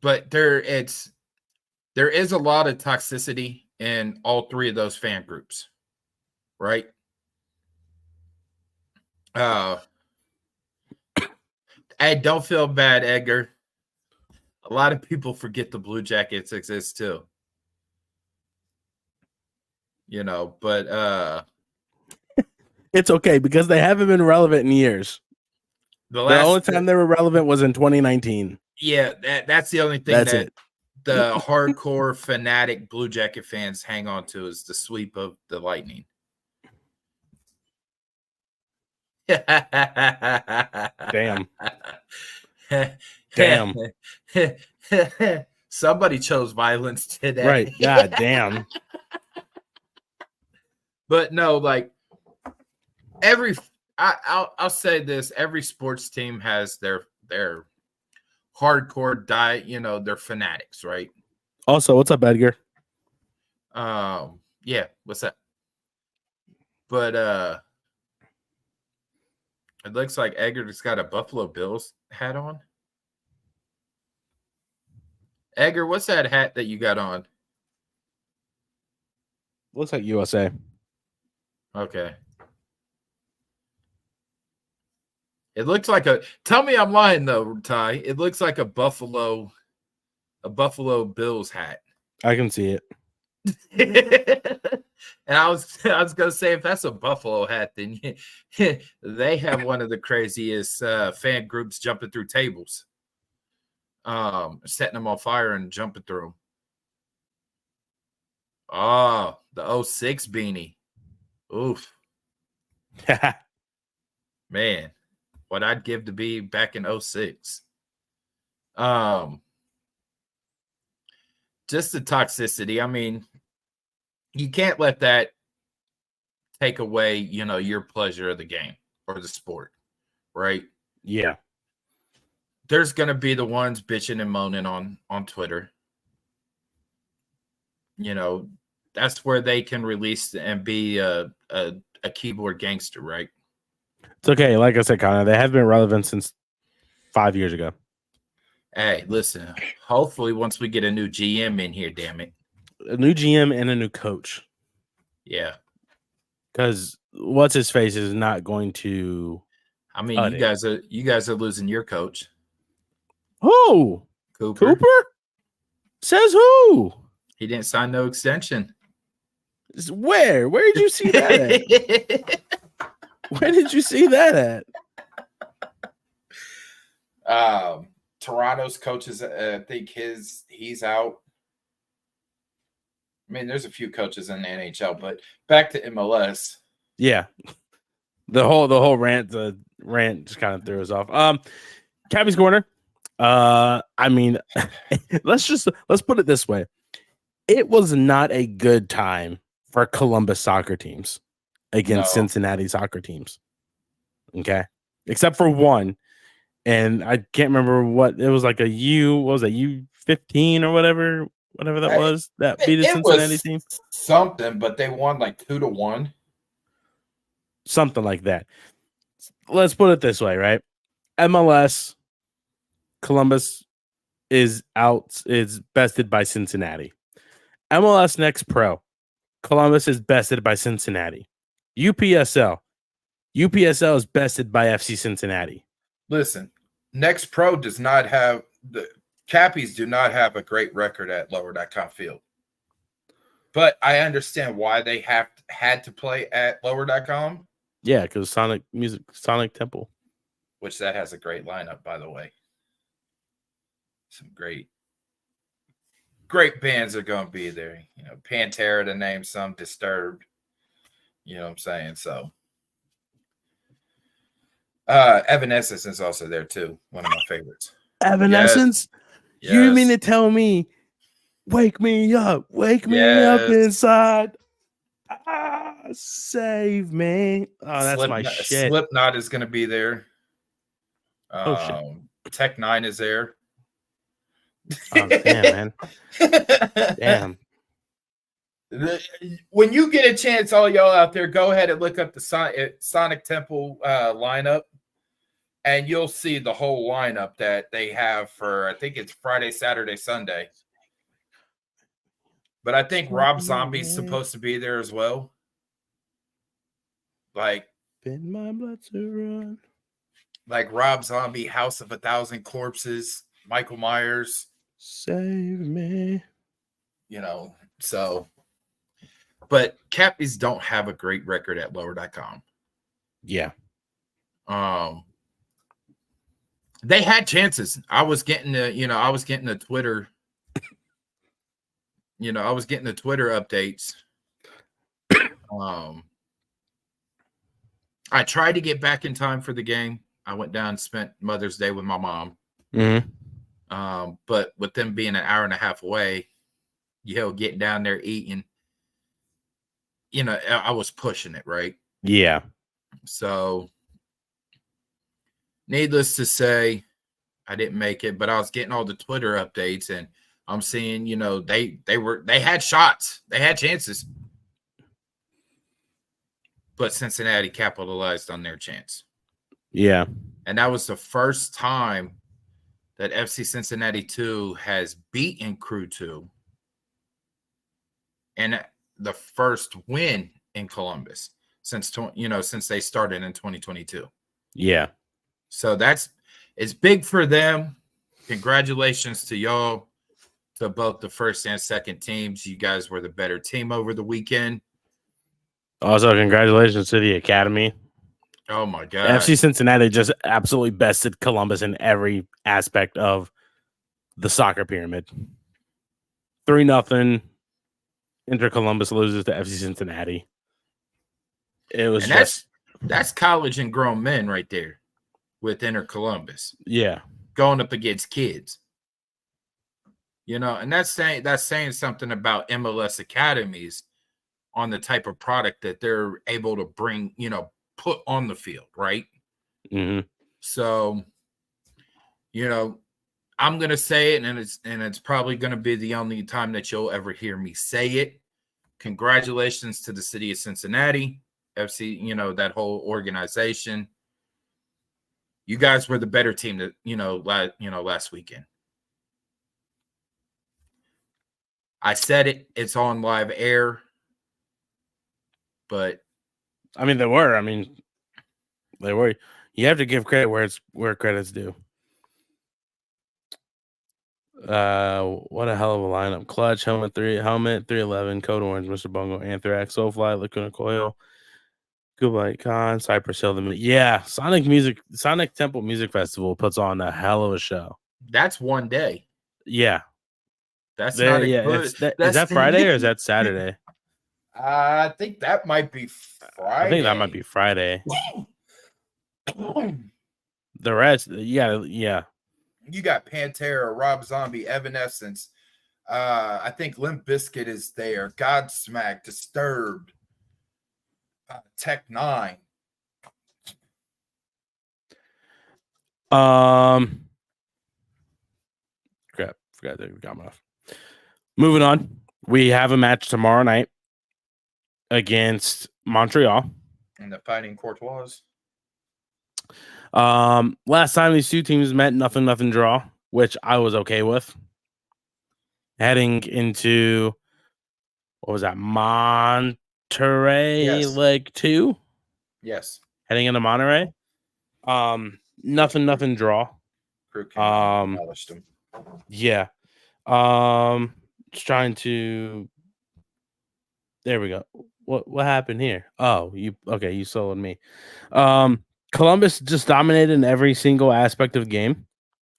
B: But there is a lot of toxicity in all three of those fan groups, right? Hey, don't feel bad, Edgar. A lot of people forget the Blue Jackets exist too. You know, but
A: it's okay because they haven't been relevant in years. The only time they were relevant was in 2019.
B: Yeah, that's the only thing that the hardcore fanatic Blue Jacket fans hang on to is the sweep of the Lightning.
A: Damn.
B: Somebody chose violence today.
A: Right. God damn.
B: But no, like I'll say this, every sports team has their hardcore diet, you know, they're fanatics, right?
A: Also, what's up, Edgar?
B: Yeah, what's up? But it looks like Edgar just got a Buffalo Bills hat on. Edgar, what's that hat that you got on?
A: Looks like USA.
B: Okay. It looks like tell me I'm lying though, Ty. It looks like a Buffalo Bills hat.
A: I can see it.
B: And I was gonna say, if that's a Buffalo hat, then they have one of the craziest fan groups jumping through tables, setting them on fire and jumping through them. Oh, the 06 beanie. Oof. Man, what I'd give to be back in 06. Just the toxicity. I mean, you can't let that take away, your pleasure of the game or the sport, right?
A: Yeah.
B: There's going to be the ones bitching and moaning on Twitter. That's where they can release and be a keyboard gangster, right?
A: It's okay. Like I said, Connor, they have been relevant since 5 years ago.
B: Hey, listen, hopefully once we get a new GM in here, damn it.
A: A new GM and a new coach.
B: Yeah.
A: Because what's his face is not going to.
B: I mean, you guys are losing your coach.
A: Who?
B: Cooper?
A: Says who?
B: He didn't sign no extension.
A: Where? Where did you see that at? Where did you see that
B: at? Toronto's coaches, I think he's out. I mean, there's a few coaches in the NHL, but back to MLS.
A: Yeah. The whole rant just kind of threw us off. Cappy's Corner. I mean, let's put it this way. It was not a good time for Columbus soccer teams against Cincinnati soccer teams. Okay. Except for one. And I can't remember what it was, like a U15 or whatever that was that beat the Cincinnati team.
B: Something, but they won like 2-1.
A: Something like that. Let's put it this way, right? MLS, Columbus is bested by Cincinnati. MLS Next Pro, Columbus is bested by Cincinnati. UPSL is bested by FC Cincinnati.
B: Listen, Next Pro does not have the Cappies do not have a great record at lower.com field. But I understand why they had to play at lower.com.
A: Yeah, because Sonic Temple.
B: Which that has a great lineup, by the way. Some great bands are going to be there. Pantera to name some, Disturbed. You know what I'm saying? So Evanescence is also there too. One of my favorites.
A: Evanescence? Yes. You mean to tell me, wake me up inside. Save me. Oh, that's my shit.
B: Slipknot is going to be there.
A: Shit.
B: Tech 9 is there.
A: Oh, damn, man. Damn.
B: When you get a chance, all y'all out there, go ahead and look up the Sonic Temple lineup, and you'll see the whole lineup that they have for, I think it's Friday, Saturday, Sunday. But I think Rob Zombie's supposed to be there as well. Like,
A: in my blood to run.
B: Like Rob Zombie, House of 1,000 Corpses, Michael Myers.
A: Save me.
B: So. But Cappies don't have a great record at lower.com.
A: Yeah.
B: They had chances. I was getting the Twitter. I was getting the Twitter updates. I tried to get back in time for the game. I went down and spent Mother's Day with my mom.
A: Mm-hmm.
B: But with them being an hour and a half away, getting down there eating, I was pushing it, right?
A: Yeah. So,
B: needless to say, I didn't make it, but I was getting all the Twitter updates, and I'm seeing, they had shots, they had chances, but Cincinnati capitalized on their chance.
A: Yeah.
B: And that was the first time that FC Cincinnati 2 has beaten Crew 2. And the first win in Columbus since they started in 2022.
A: Yeah.
B: So it's big for them. Congratulations to y'all, to both the first and second teams. You guys were the better team over the weekend.
A: Also, congratulations to the Academy.
B: Oh, my God.
A: FC Cincinnati just absolutely bested Columbus in every aspect of the soccer pyramid. 3-0. Inter Columbus loses to FC Cincinnati. It was
B: That's college and grown men right there with Inter Columbus.
A: Yeah.
B: Going up against kids. And that's saying something about MLS academies on the type of product that they're able to bring, put on the field, right?
A: Mm-hmm.
B: So, I'm gonna say it, and it's probably gonna be the only time that you'll ever hear me say it. Congratulations to the city of Cincinnati, FC, that whole organization. You guys were the better team that, last weekend. I said it, it's on live air. But
A: I mean, they were. You have to give credit where credit's due. What a hell of a lineup. Clutch, Helmet 311, Code Orange, Mr. Bungo, Anthrax, Soulfly, Lacuna Coil, Kublai Khan, Cypress Hill. Yeah, Sonic Temple Music Festival puts on a hell of a show.
B: That's one day.
A: Yeah.
B: That's not a good.
A: Is that Friday or is that Saturday?
B: I think that might be Friday.
A: I think that might be Friday. The rest, yeah.
B: You got Pantera, Rob Zombie, Evanescence. I think Limp Bizkit is there. Godsmack, Disturbed, Tech Nine.
A: Crap, forgot to got off. Moving on, we have a match tomorrow night against Montreal.
B: And the Fighting Courtois.
A: Last time these two teams met, nothing draw, which I was okay with. Heading into what was that? Monterey Leg 2?
B: Yes.
A: Heading into Monterey. Nothing draw. Yeah. Just trying to. There we go. What happened here? Oh, you sold me. Columbus just dominated in every single aspect of the game.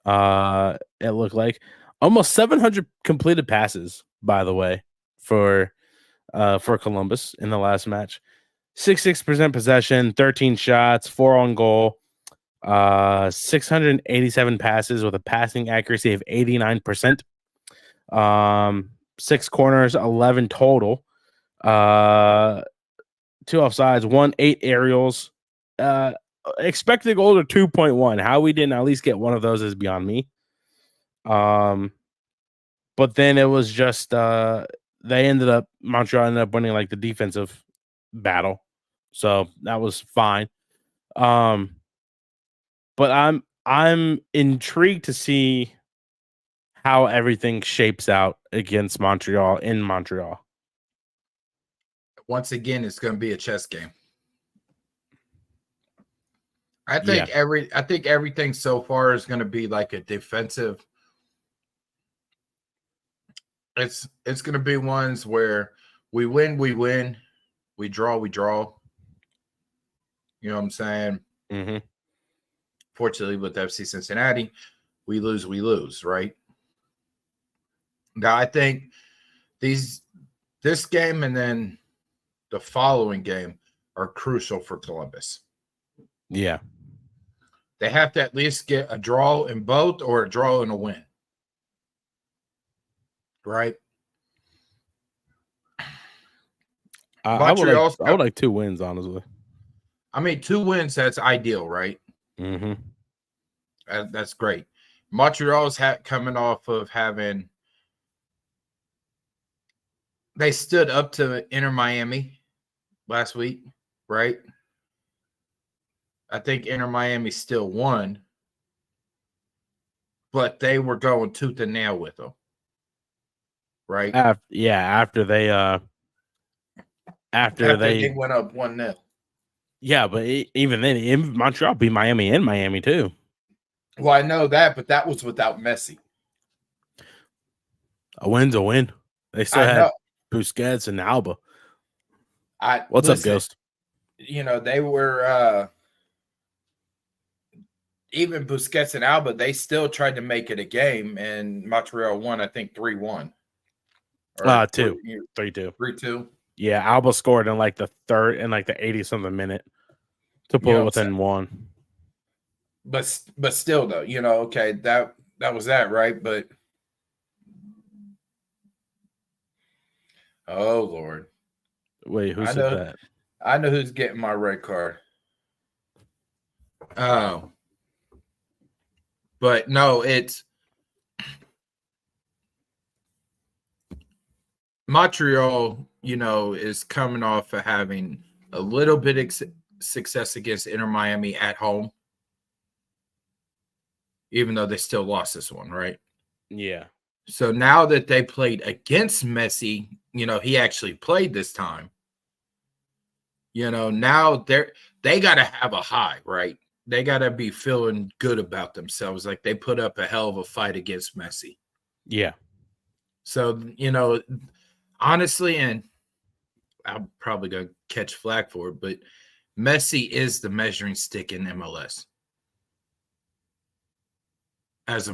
A: It looked like almost 700 completed passes, by the way, for Columbus in the last match. 66% possession, 13 shots, 4 on goal, 687 passes with a passing accuracy of 89%. 6 corners, 11 total. 2 offsides, 8 aerials. Expected goal to 2.1. How we didn't at least get one of those is beyond me. But then it was just Montreal ended up winning like the defensive battle, so that was fine. But I'm intrigued to see how everything shapes out against Montreal in Montreal.
B: Once again, it's going to be a chess game. I think everything so far is going to be like a defensive. It's going to be ones where we win, we draw. You know what I'm saying?
A: Mm-hmm.
B: Fortunately, with FC Cincinnati, we lose, right? Now, I think this game and then the following game are crucial for Columbus.
A: Yeah.
B: They have to at least get a draw in both or a draw and a win. Right?
A: I would like 2 wins, honestly.
B: I mean, 2 wins, that's ideal, right?
A: Mm-hmm.
B: That's great. Montreal's coming off of having – they stood up to Inter Miami last week, right? I think Inter Miami still won, but they were going tooth and nail with them, right?
A: After they
B: went up 1-0.
A: Yeah, but even then, Montreal beat Miami in Miami too.
B: Well, I know that, but that was without Messi.
A: A win's a win. They still had Busquets and Alba. What's up, Ghost?
B: They were even Busquets and Alba, they still tried to make it a game, and Montreal won, I think, 3-1.
A: 3-2.
B: 3-2.
A: Yeah, Alba scored in like the 80-something minute. to
B: You
A: pull
B: know
A: it
B: what I'm
A: within
B: saying?
A: one.
B: But still though, okay, that was that, right? But oh Lord.
A: Wait, who
B: I
A: said
B: know
A: that?
B: I know who's getting my red card. Oh. But no, it's Montreal, is coming off of having a little bit of success against Inter Miami at home, even though they still lost this one, right?
A: Yeah.
B: So now that they played against Messi, he actually played this time. Now they got to have a high, right? They got to be feeling good about themselves. Like they put up a hell of a fight against Messi.
A: Yeah.
B: So, honestly, and I'm probably going to catch flack for it, but Messi is the measuring stick in MLS as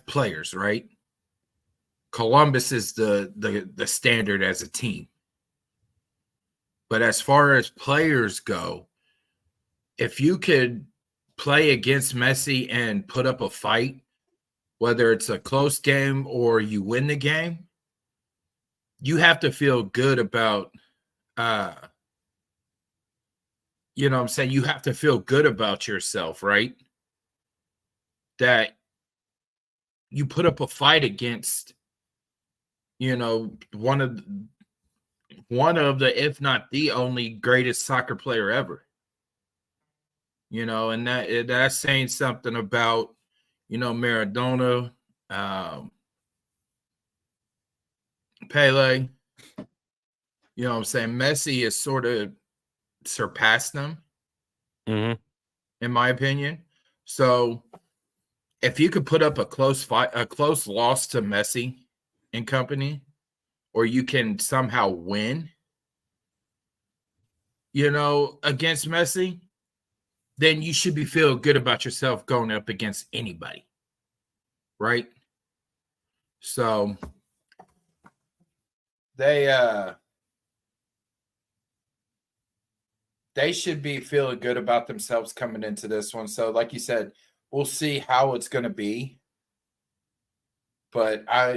B: players, right? Columbus is the standard as a team. But as far as players go, if you could play against Messi and put up a fight, whether it's a close game or you win the game, you have to feel good about you know what I'm saying? You have to feel good about yourself, right? That you put up a fight against, one of the, if not the only greatest soccer player ever. And that's saying something about, Maradona, Pele. You know what I'm saying? Messi has sort of surpassed them,
A: Mm-hmm.
B: in my opinion. So if you could put up a close fight, a close loss to Messi and company, or you can somehow win, against Messi, then you should be feeling good about yourself going up against anybody. Right? So they should be feeling good about themselves coming into this one. So like you said, we'll see how it's going to be. But I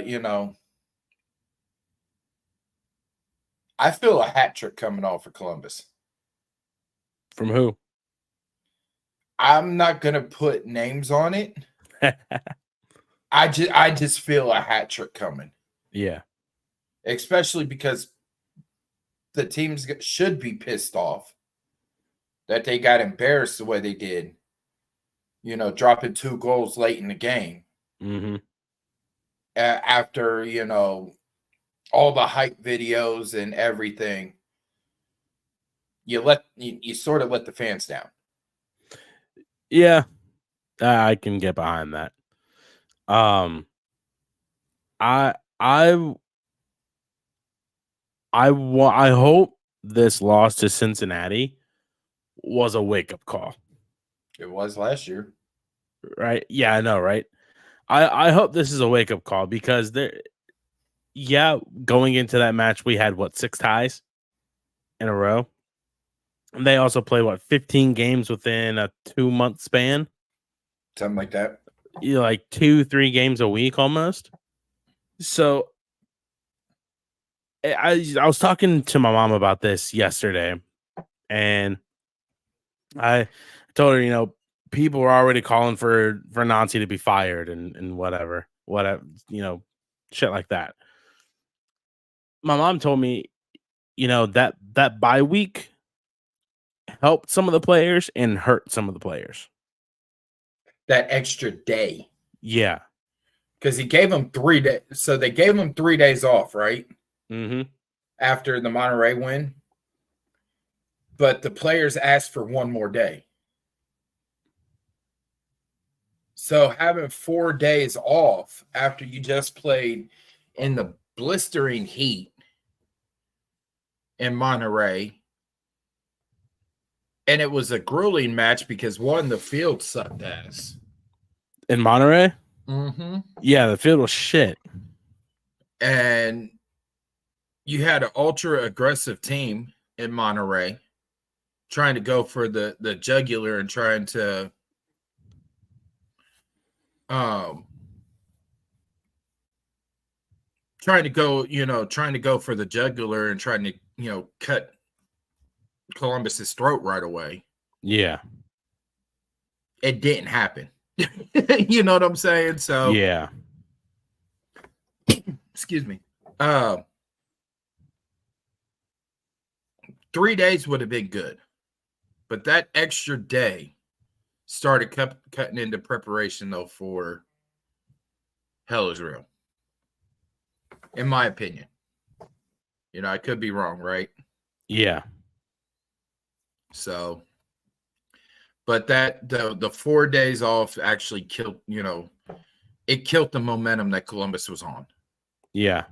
B: feel a hat trick coming off for Columbus.
A: From who?
B: I'm not going to put names on it. I just feel a hat trick coming.
A: Yeah.
B: Especially because the teams should be pissed off that they got embarrassed the way they did, dropping 2 goals late in the game.
A: Mm-hmm.
B: After, all the hype videos and everything, you sort of let the fans down.
A: Yeah. I can get behind that. I hope this loss to Cincinnati was a wake-up call.
B: It was last year.
A: Right? Yeah, I know, right? I hope this is a wake-up call because going into that match, we had 6 ties in a row. And they also play 15 games within a 2-month span?
B: Something like that.
A: Like 2-3 games a week almost. So I was talking to my mom about this yesterday, and I told her, people were already calling for Nancy to be fired and whatever, shit like that. My mom told me, that bye week helped some of the players and hurt some of the players.
B: That extra day.
A: Yeah.
B: Because he gave them 3 days. So they gave him 3 days off, right?
A: Mm-hmm.
B: After the Monterey win. But the players asked for 1 more day. So having 4 days off after you just played in the blistering heat in Monterey, and it was a grueling match because the field sucked ass.
A: In Monterey?
B: Mm-hmm.
A: Yeah, the field was shit.
B: And you had an ultra aggressive team in Monterey trying to go for the jugular and trying to go for the jugular and trying to, cut Columbus's throat right away.
A: Yeah.
B: It didn't happen. You know what I'm saying? So
A: yeah.
B: Excuse me. 3 days would have been good. But that extra day started cutting into preparation, though, for Hell is Real. In my opinion. I could be wrong, right?
A: Yeah.
B: So, but that the 4 days off actually killed, it killed the momentum that Columbus was on.
A: Yeah.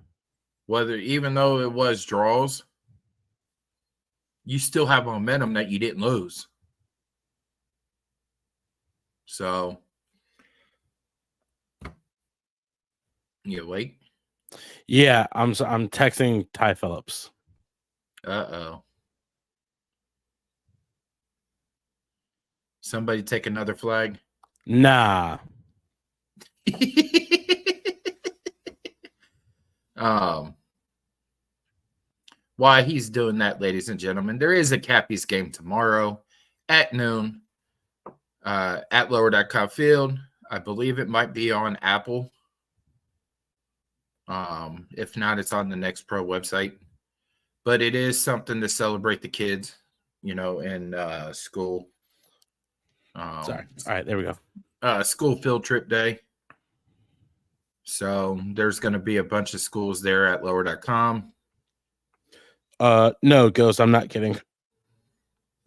B: Even though it was draws, you still have momentum that you didn't lose. So, you wait.
A: Yeah, I'm texting Ty Phillips.
B: Uh-oh. Somebody take another flag?
A: Nah.
B: While he's doing that, ladies and gentlemen, there is a Cappies game tomorrow at noon at Lower.com Field. I believe it might be on Apple. If not, it's on the Next Pro website. But it is something to celebrate the kids, in school.
A: Sorry. All right, there we go.
B: School field trip day. So there's going to be a bunch of schools there at Lower.com.
A: No, Ghost, I'm not kidding.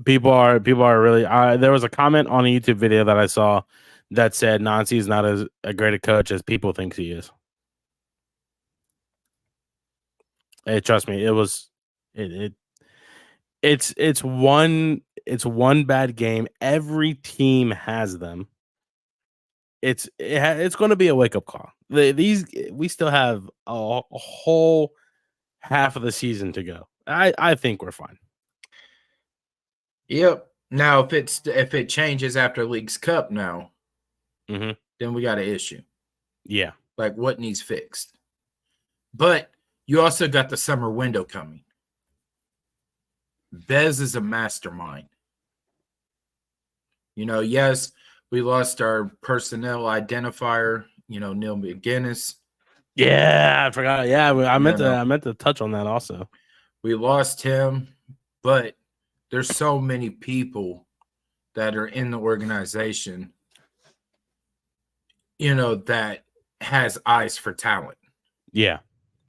A: People are really. There was a comment on a YouTube video that I saw that said Nancy is not as a great a coach as people think he is. Hey, trust me, it was it's one bad game. Every team has them. It's going to be a wake up call. We still have a whole half of the season to go. I think we're fine.
B: Yep. Now, if it changes after League's Cup now,
A: then
B: we got an issue.
A: Yeah.
B: Like what needs fixed. But you also got the summer window coming. Bez is a mastermind. Yes, we lost our personnel identifier, Neil McGinnis.
A: Yeah, I forgot. Yeah, I meant to touch on that also.
B: We lost him, but there's so many people that are in the organization, that has eyes for talent.
A: Yeah.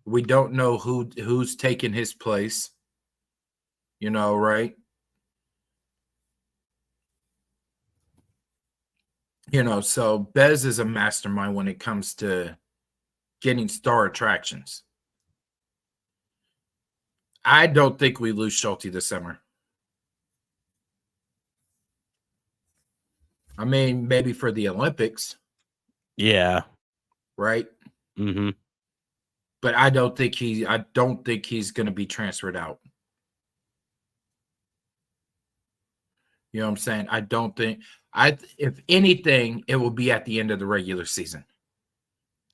B: We don't know who's taking his place, right? So Bez is a mastermind when it comes to getting star attractions. I don't think we lose Schulte this summer. I mean, maybe for the Olympics.
A: Yeah.
B: Right?
A: Mm-hmm.
B: But I don't think he's going to be transferred out. You know what I'm saying? I don't think if anything, it will be at the end of the regular season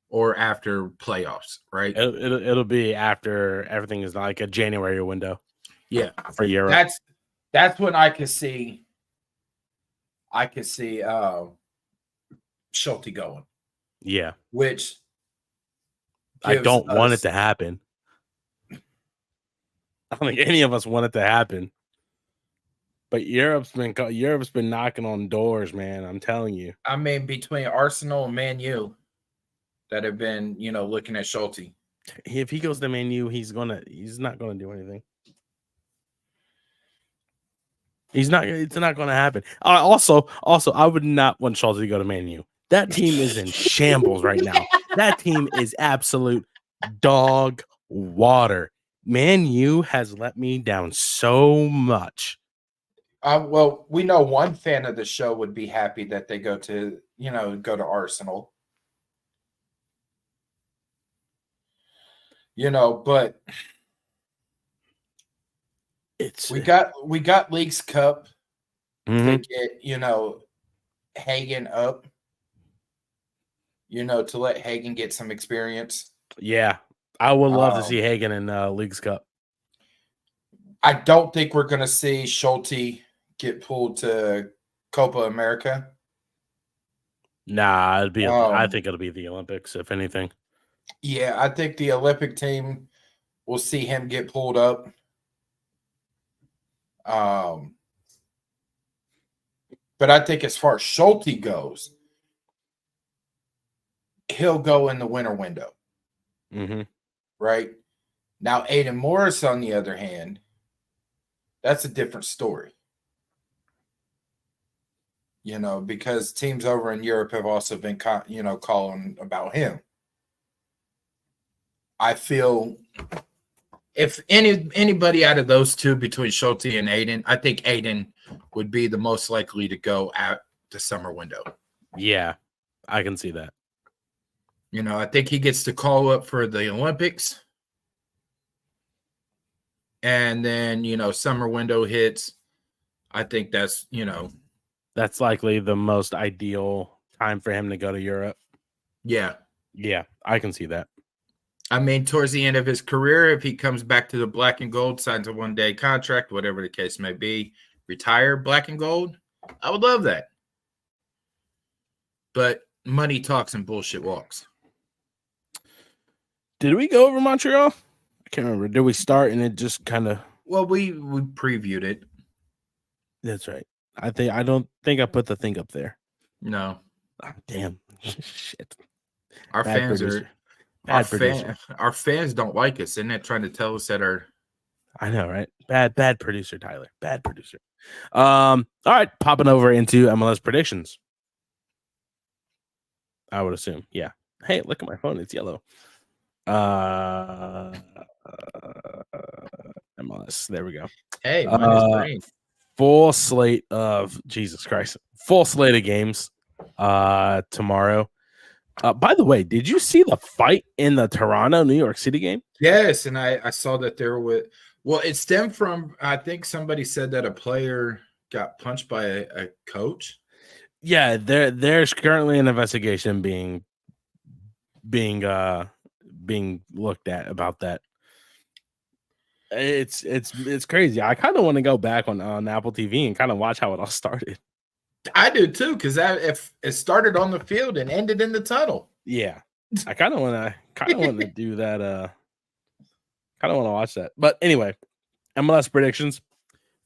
B: or after playoffs, right?
A: It'll be after everything is like a January window.
B: Yeah,
A: for Europe.
B: That's when I could see Schulte going.
A: Yeah,
B: which
A: I don't want it to happen. I don't think any of us want it to happen. But Europe's been knocking on doors, man. I'm telling you.
B: I mean, between Arsenal and Man U that have been, looking at Schulte.
A: If he goes to Man U, he's not gonna do anything. It's not gonna happen. Also, I would not want Schulte to go to Man U. That team is in shambles right now. That team is absolute dog water. Man U has let me down so much.
B: Well, we know one fan of the show would be happy that they go to Arsenal. But
A: it's
B: we got Leagues Cup to
A: Mhm.
B: get Hagen up, to let Hagen get some experience.
A: Yeah. I would love to
B: Um,
A: see Hagen in League's Cup.
B: I don't think we're going to see Schulte get pulled to Copa America.
A: Nah, I
B: Um,
A: think it'll be the Olympics, if anything.
B: Yeah, I think the Olympic team will see him get pulled up. But I think as far as Schulte goes, he'll go in the winter window.
A: Mm-hmm.
B: Right? Now, Aiden Morris, on the other hand, that's a different story. Because teams over in Europe have also been, calling about him. I feel if anybody out of those two between Schulte and Aiden, I think Aiden would be the most likely to go at the summer window.
A: Yeah, I can see that.
B: I think he gets the call up for the Olympics. And then, summer window hits. I think that's
A: likely the most ideal time for him to go to Europe.
B: Yeah.
A: Yeah, I can see that.
B: I mean, towards the end of his career, if he comes back to the black and gold, signs a one-day contract, whatever the case may be, retire black and gold, I would love that. But money talks and bullshit walks.
A: Did we go over Montreal? I can't remember. Did we start and it just kind of?
B: Well, we previewed it.
A: That's right. I don't think I put the thing up there.
B: No.
A: Oh, damn. Shit.
B: Our
A: Bad
B: fans
A: producer.
B: our fans don't like us. Isn't that trying to tell us that our
A: I know, right? Bad producer, Tyler. Bad producer. All right, popping over into MLS predictions. I would assume. Yeah. Hey, look at my phone. It's yellow. MLS. There we go.
B: Hey, mine is green.
A: Full slate of Jesus Christ. Full slate of games tomorrow. By the way, did you see the fight in the Toronto New York City game?
B: Yes, and I saw that there was. Well, it stemmed from, I think somebody said that a player got punched by a coach.
A: Yeah, there's currently an investigation being looked at about that. It's crazy. I kind of want to go back on Apple TV and kind of watch how it all started.
B: I do too, because if it started on the field and ended in the tunnel.
A: Yeah, I kind of want to do that. Kind of want to watch that. But anyway, MLS predictions.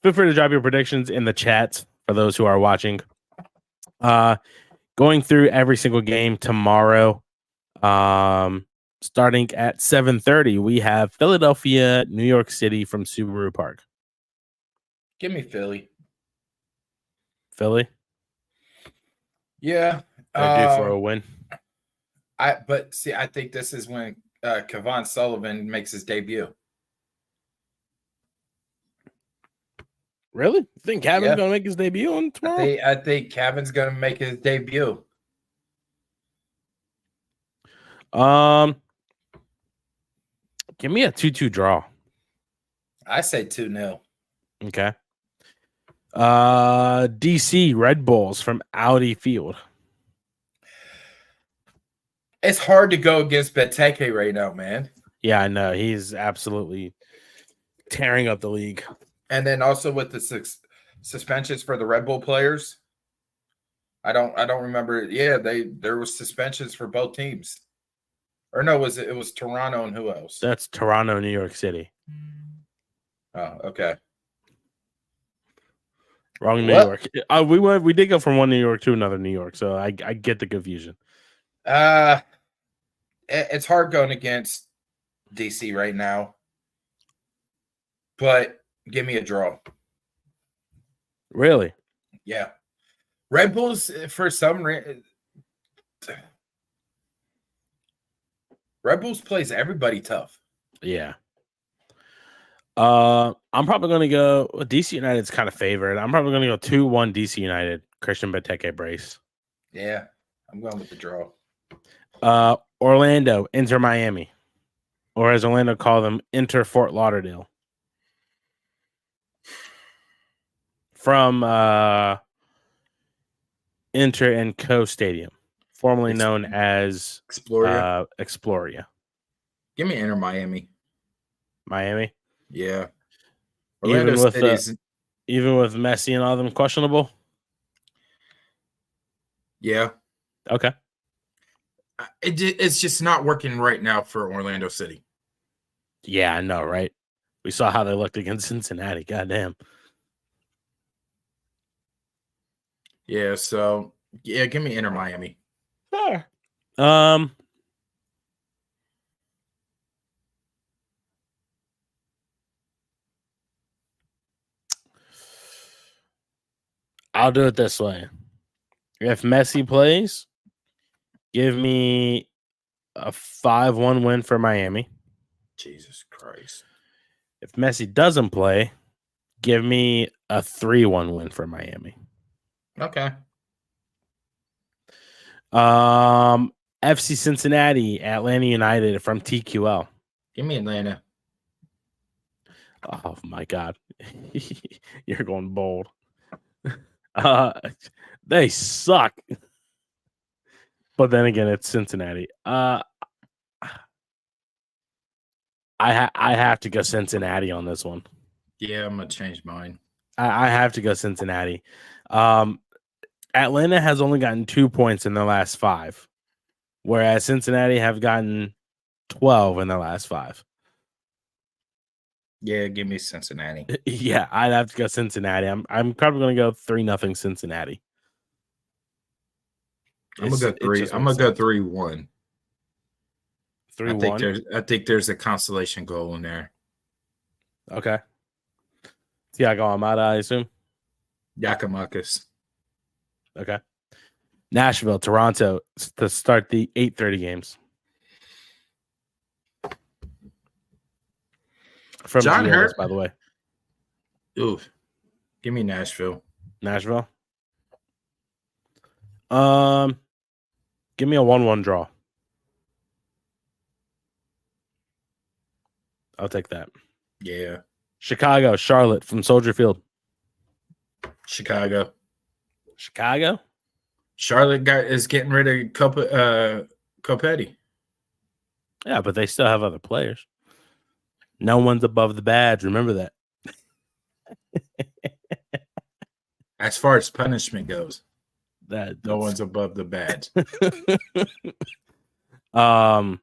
A: Feel free to drop your predictions in the chat for those who are watching. Going through every single game tomorrow. Starting at 7:30, we have Philadelphia, New York City from Subaru Park.
B: Give me Philly.
A: Philly?
B: Yeah.
A: They're due for a win.
B: I think this is when Kevon Sullivan makes his debut.
A: Really? You think Kevin's going to make his debut on tomorrow?
B: I think Kevin's going to make his debut.
A: Give me a 2-2 draw.
B: I say 2-0.
A: Okay. DC Red Bulls from Audi Field.
B: It's hard to go against Benteke right now, man.
A: Yeah, I know. He's absolutely tearing up the league.
B: And then also with the suspensions for the Red Bull players. I don't remember. Yeah, there was suspensions for both teams. Or no, it was Toronto and who else?
A: That's Toronto, New York City.
B: Oh, okay.
A: Wrong New York. We did go from one New York to another New York, so I get the confusion.
B: It's hard going against DC right now, but give me a draw.
A: Really?
B: Yeah. Red Bulls, for some reason, Red Bulls plays everybody tough.
A: Yeah. I'm probably going to go. DC United's kind of favored. I'm probably going to go 2-1 DC United. Christian Benteke brace.
B: Yeah, I'm going with the draw.
A: Orlando, Inter Miami, or as Orlando call them, Inter Fort Lauderdale. from Inter and Co Stadium, formerly known as Exploria.
B: Give me Inter Miami.
A: Miami.
B: Yeah. Orlando City's
A: even with Messi and all them questionable.
B: Yeah.
A: Okay.
B: It's just not working right now for Orlando City.
A: Yeah, I know, right? We saw how they looked against Cincinnati. Goddamn.
B: Yeah, so yeah, give me Inter Miami.
A: Sure. I'll do it this way. If Messi plays, give me a 5-1 win for Miami.
B: Jesus Christ.
A: If Messi doesn't play, give me a 3-1 win for Miami.
B: Okay.
A: FC Cincinnati, Atlanta United from TQL.
B: Give me Atlanta.
A: Oh my God. You're going bold. They suck. But then again, it's Cincinnati. I have to go Cincinnati on this one.
B: Yeah, I'm gonna change mine.
A: I have to go Cincinnati. Atlanta has only gotten 2 points in their last 5, whereas Cincinnati have gotten 12 in their last 5.
B: Yeah, give me Cincinnati.
A: Yeah, I'd have to go Cincinnati. I'm probably going to go 3-0 Cincinnati.
B: I'm gonna go 3. I'm gonna go 3-1.
A: 3-1.
B: I think there's a consolation goal in there.
A: Okay. Thiago Almada, I assume.
B: Giakoumakis.
A: Okay. Nashville, Toronto to start the 8:30 games. From
B: John
A: GLS,
B: Hurt,
A: by the way.
B: Ooh, give me Nashville.
A: Nashville. Give me a 1-1 draw. I'll take that.
B: Yeah.
A: Chicago, Charlotte from Soldier Field.
B: Chicago. Charlotte is getting rid of Copetti.
A: Yeah, but they still have other players. No one's above the badge. Remember that.
B: As far as punishment goes,
A: no
B: one's above the badge.
A: I'm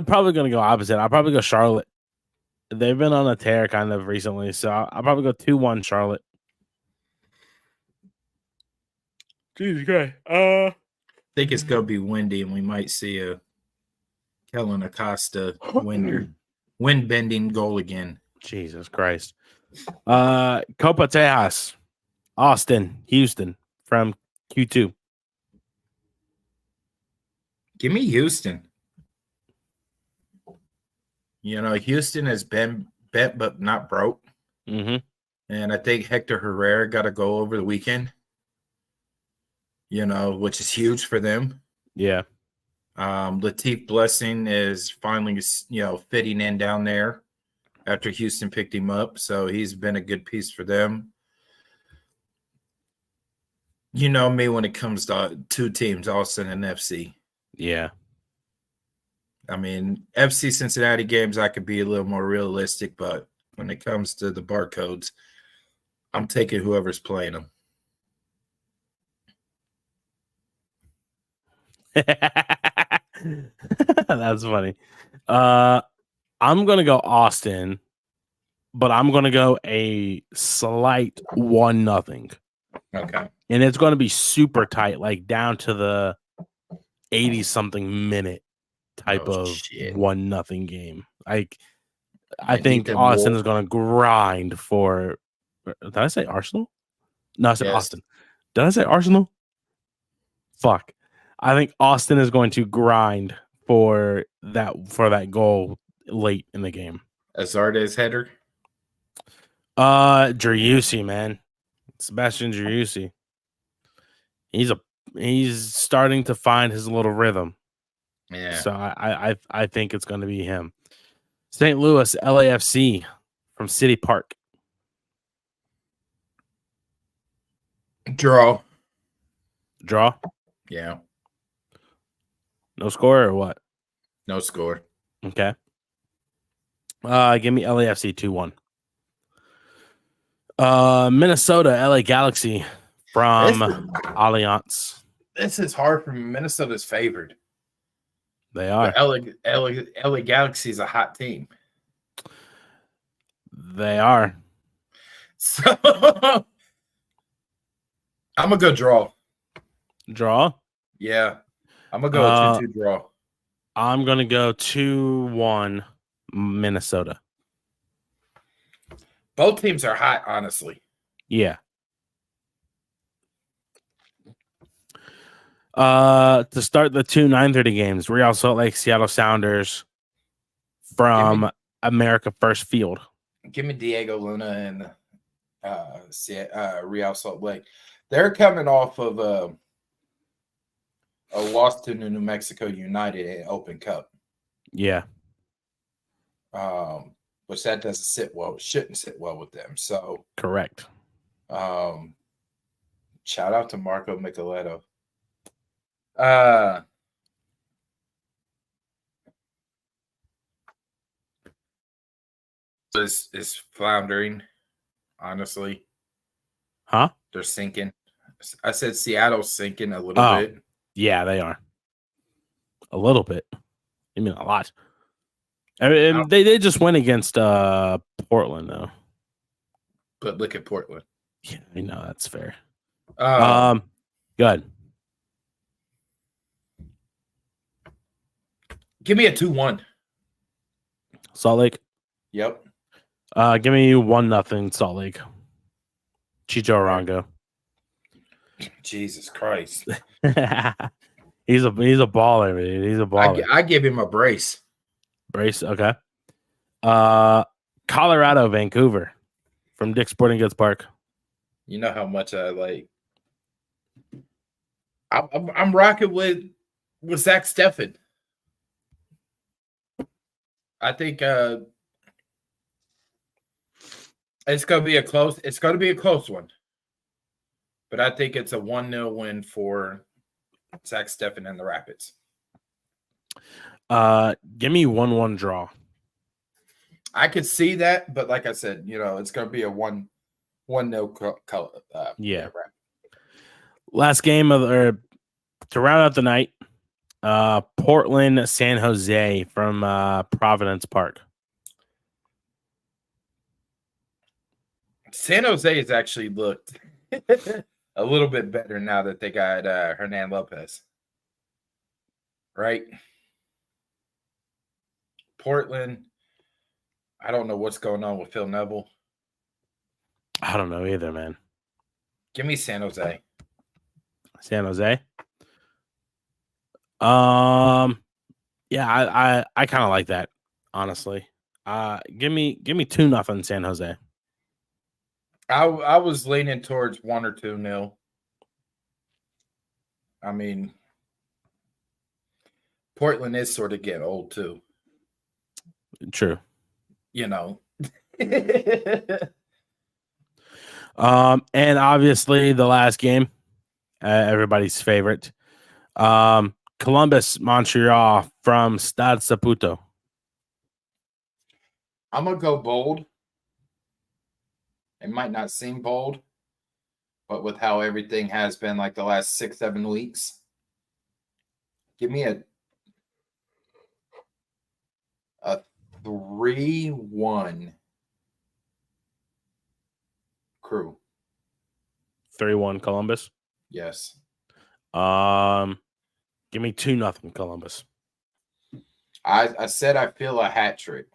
A: probably going to go opposite. I'll probably go Charlotte. They've been on a tear kind of recently, so I'll probably go 2-1 Charlotte. Jesus Christ.
B: I think it's going to be windy, and we might see a Kellen Acosta wind-bending goal again.
A: Jesus Christ. Copa Tejas, Austin, Houston from Q2.
B: Give me Houston. You know, Houston has been bent but not broke.
A: Mm-hmm.
B: And I think Hector Herrera got a goal over the weekend, you know, which is huge for them.
A: Yeah.
B: Latif Blessing is finally, you know, fitting in down there after Houston picked him up. So he's been a good piece for them. You know me when it comes to 2 teams, Austin and FC.
A: Yeah.
B: I mean, FC Cincinnati games, I could be a little more realistic, but when it comes to the barcodes, I'm taking whoever's playing them.
A: That's funny. I'm going to go Austin, but I'm going to go a slight 1-0.
B: Okay.
A: And it's going to be super tight, like down to the 80-something minute type of 1-0 game. Like, I think Austin is going to grind for. Did I say Arsenal? No, I said Austin. Did I say Arsenal? Fuck. I think Austin is going to grind for that goal late in the game.
B: Azarde's header.
A: Driussi, man. Sebastian Driussi. He's starting to find his little rhythm.
B: Yeah.
A: So I think it's going to be him. St. Louis LAFC from City Park.
B: Draw.
A: Draw?
B: Yeah.
A: No score or what?
B: No score.
A: Okay. Give me LAFC 2-1. Minnesota, LA Galaxy from Allianz.
B: This is hard for me. Minnesota's favored.
A: They are.
B: But LA Galaxy is a hot team.
A: They are.
B: So I'm going to go draw.
A: Draw?
B: Yeah. I'm going to go 2-2 draw.
A: I'm going to go 2-1 Minnesota.
B: Both teams are hot, honestly.
A: Yeah. To start the two 9:30 games, Real Salt Lake, Seattle Sounders from America First Field.
B: Give me Diego Luna and Real Salt Lake. They're coming off of a loss to New Mexico United in Open Cup.
A: Yeah.
B: Which that doesn't sit well. Shouldn't sit well with them. So
A: correct.
B: Shout out to Marco Micheletto. Is floundering, honestly.
A: Huh?
B: They're sinking. I said Seattle's sinking a little bit.
A: Yeah, they are. A little bit. I mean, a lot. I mean, they just went against Portland, though.
B: But look at Portland.
A: Yeah, I know that's fair. Good.
B: Give me a 2-1.
A: Salt Lake.
B: Yep.
A: Give me 1-0 Salt Lake. Chicho Arango.
B: Jesus Christ.
A: He's a baller, man. He's a baller.
B: I give him a brace.
A: Brace, okay. Colorado, Vancouver from Dick's Sporting Goods Park.
B: You know how much I like. I'm rocking with Zach Steffen. I think it's gonna be a close one. But I think it's a 1-0 win for Zach Steffen and the Rapids.
A: Give me 1-1 draw.
B: I could see that, but like I said, it's gonna be a 1-0 color.
A: Yeah. Last game to round out the night. Portland, San Jose from Providence Park.
B: San Jose has actually looked a little bit better now that they got Hernan Lopez. Right? Portland, I don't know what's going on with Phil Neville.
A: I don't know either, man.
B: Give me San Jose.
A: San Jose? Yeah, I kind of like that, honestly. Give me 2-0 San Jose.
B: I was leaning towards 1 or 2-0. I mean, Portland is sort of getting old too.
A: True.
B: And
A: obviously the last game, everybody's favorite. Columbus, Montreal from Stade Saputo.
B: I'm going to go bold. It might not seem bold, but with how everything has been like the last 6-7 weeks, give me a 3-1 Crew.
A: 3-1 Columbus?
B: Yes.
A: Give me 2-0 Columbus.
B: I said I feel a hat trick.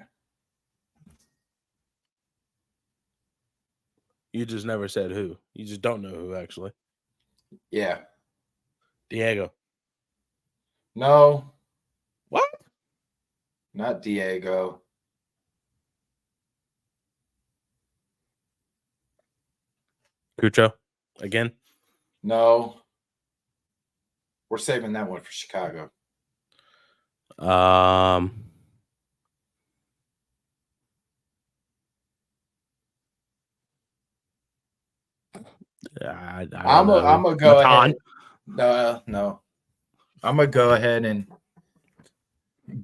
A: You just never said who. You just don't know who, actually.
B: Yeah.
A: Diego.
B: No.
A: What?
B: Not Diego.
A: Cucho again?
B: No. We're saving that one for Chicago.
A: I don't
B: I'm
A: know.
B: gonna go
A: Matan?
B: ahead. No. I'm gonna go ahead and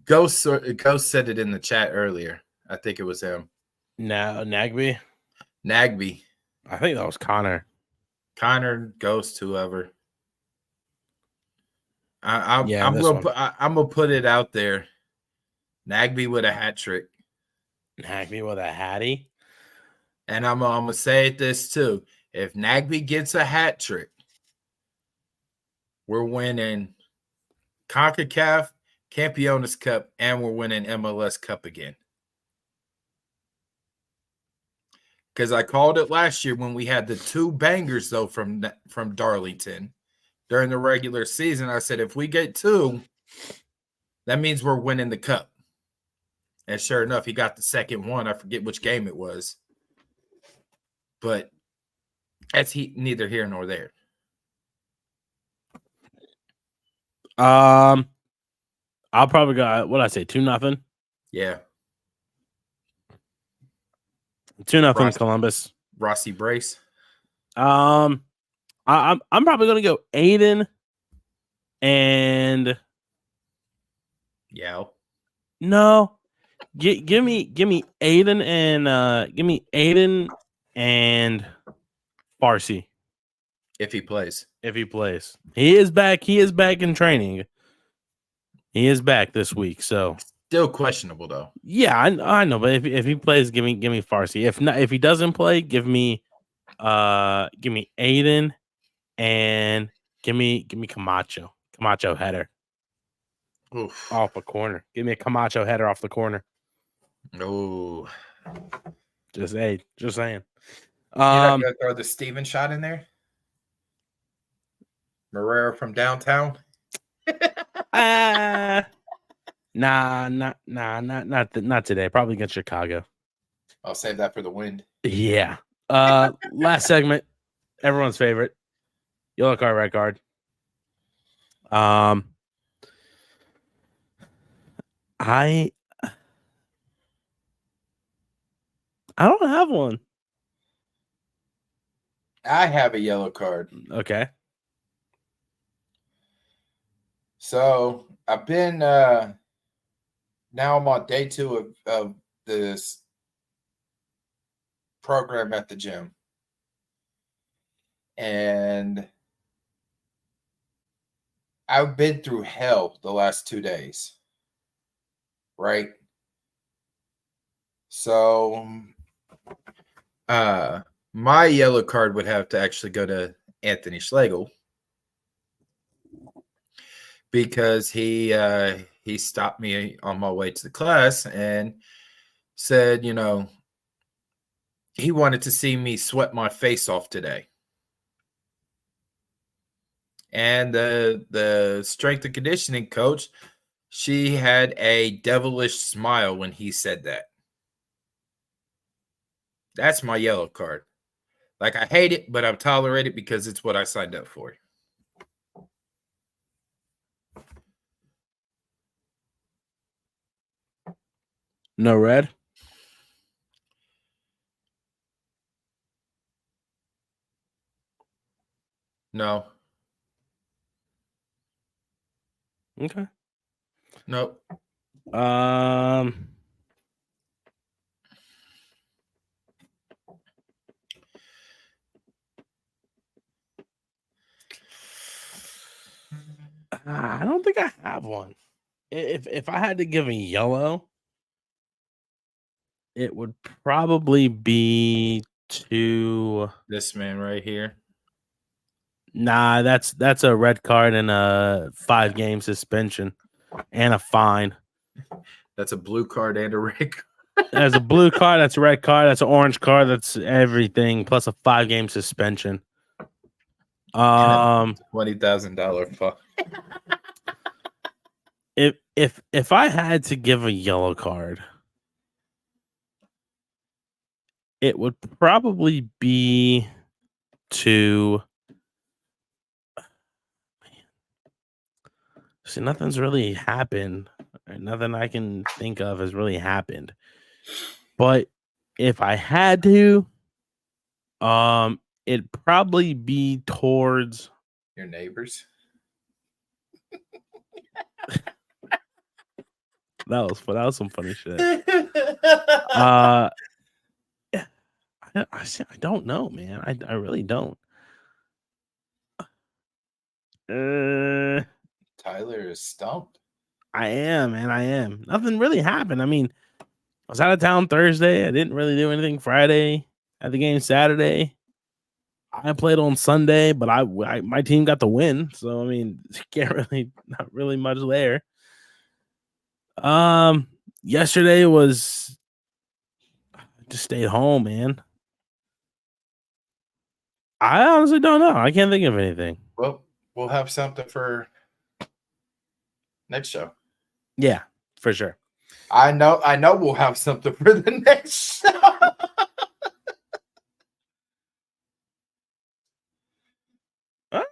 B: go set it in the chat earlier. I think it was him.
A: No, Nagby.
B: Nagby.
A: I think that was Connor.
B: Connor, Ghost, whoever. I'm gonna put it out there. Nagby with a hat trick.
A: Nagby with a hattie.
B: And I'm gonna say this too. If Nagby gets a hat trick, we're winning CONCACAF, Campeones Cup, and we're winning MLS Cup again. Because I called it last year when we had the 2 bangers, though, from Darlington during the regular season. I said, if we get 2, that means we're winning the cup. And sure enough, he got the second one. I forget which game it was. But that's neither here nor there.
A: I'll probably go, what did I say, 2-0?
B: Yeah.
A: 2-0 Columbus.
B: Rossi brace.
A: I'm probably gonna go Aiden and no. Give me Aiden and Farsi.
B: If he plays.
A: He is back in training. He is back this week, so
B: still questionable though.
A: Yeah, I know, but if he plays, give me Farsi. If he doesn't play, give me Aiden and give me Camacho header.
B: Oof.
A: Off a corner. Give me a Camacho header off the corner.
B: Oh,
A: just saying.
B: You're not gonna throw the Steven shot in there? Marrero from downtown?
A: Nah, not today. Probably against Chicago.
B: I'll save that for the wind.
A: Yeah. Last segment, everyone's favorite. Yellow card, red card. I don't have one.
B: I have a yellow card.
A: Okay.
B: So I've been now I'm on day 2 of this program at the gym. And I've been through hell the last 2 days. Right? So my yellow card would have to actually go to Anthony Schlegel because he stopped me on my way to the class and said, he wanted to see me sweat my face off today. And the strength and conditioning coach, she had a devilish smile when he said that. That's my yellow card. Like, I hate it, but I tolerate it because it's what I signed up for.
A: No red?
B: No.
A: Okay.
B: Nope.
A: I don't think I have one. If I had to give a yellow, it would probably be to
B: this man right here.
A: Nah, that's a red card and a 5-game suspension and a fine.
B: That's a blue card and a red card.
A: There's a blue card, that's a red card, that's an orange card, that's everything, plus a 5-game suspension.
B: $20,000 fine.
A: If I had to give a yellow card, it would probably be to see, nothing's really happened. Nothing I can think of has really happened. But if I had to, it'd probably be towards
B: your neighbors.
A: That was some funny shit. I don't know, man. I really don't.
B: Tyler is stumped.
A: I am, man. I am. Nothing really happened. I mean, I was out of town Thursday. I didn't really do anything Friday. At the game Saturday. I played on Sunday, but my team got the win. So I mean, not really much there. Yesterday was just stayed home, man. I honestly don't know. I can't think of anything.
B: Well, we'll have something for next show.
A: Yeah, for sure.
B: I know we'll have something for the next show.
A: Huh?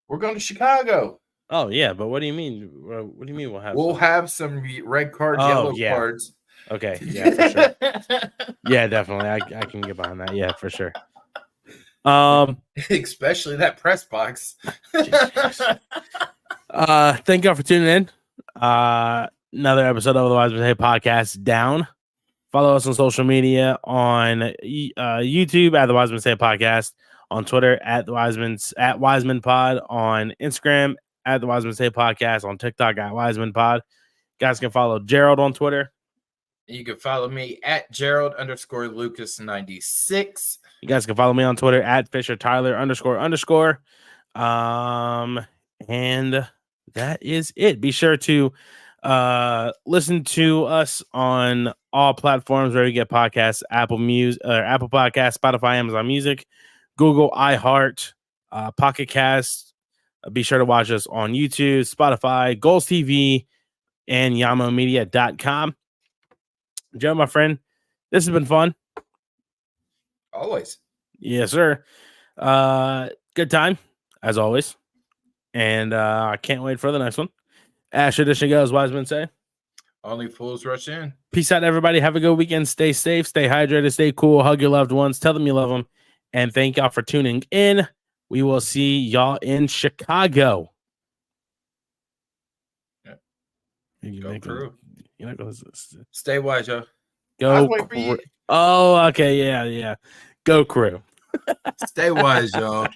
B: We're going to Chicago.
A: Oh yeah, but what do you mean? What do you mean
B: we'll have some red cards, yellow cards?
A: Okay, yeah, for sure. Yeah, definitely. I can get behind that. Yeah, for sure.
B: Especially that press box.
A: Thank y'all for tuning in. Another episode of the Wisemen Say podcast down. Follow us on social media on YouTube at the Wisemen Say podcast, on Twitter at Wiseman Pod, on Instagram at the Wisemen Say podcast, on TikTok at Wiseman Pod. You guys can follow Jerald on Twitter.
B: You can follow me at Jerald_Lucas96.
A: You guys can follow me on Twitter at Fisher Tyler __. And that is it. Be sure to listen to us on all platforms where you get podcasts: Apple Podcasts, Spotify, Amazon Music, Google, iHeart, Pocket Cast. Be sure to watch us on YouTube, Spotify, Goals TV, and YamoMedia.com. Joe, my friend, this has been fun.
B: Always.
A: Yes, sir. Good time, as always. And I can't wait for the next one. As tradition goes, Wisemen say,
B: only fools rush in.
A: Peace out, everybody. Have a good weekend. Stay safe, stay hydrated, stay cool. Hug your loved ones. Tell them you love them. And thank y'all for tuning in. We will see y'all in Chicago.
B: Yeah. Go Crew.
A: Stay
B: wise, Joe.
A: Go Crew. Oh, okay. Yeah. Go Crew.
B: Stay wise, y'all.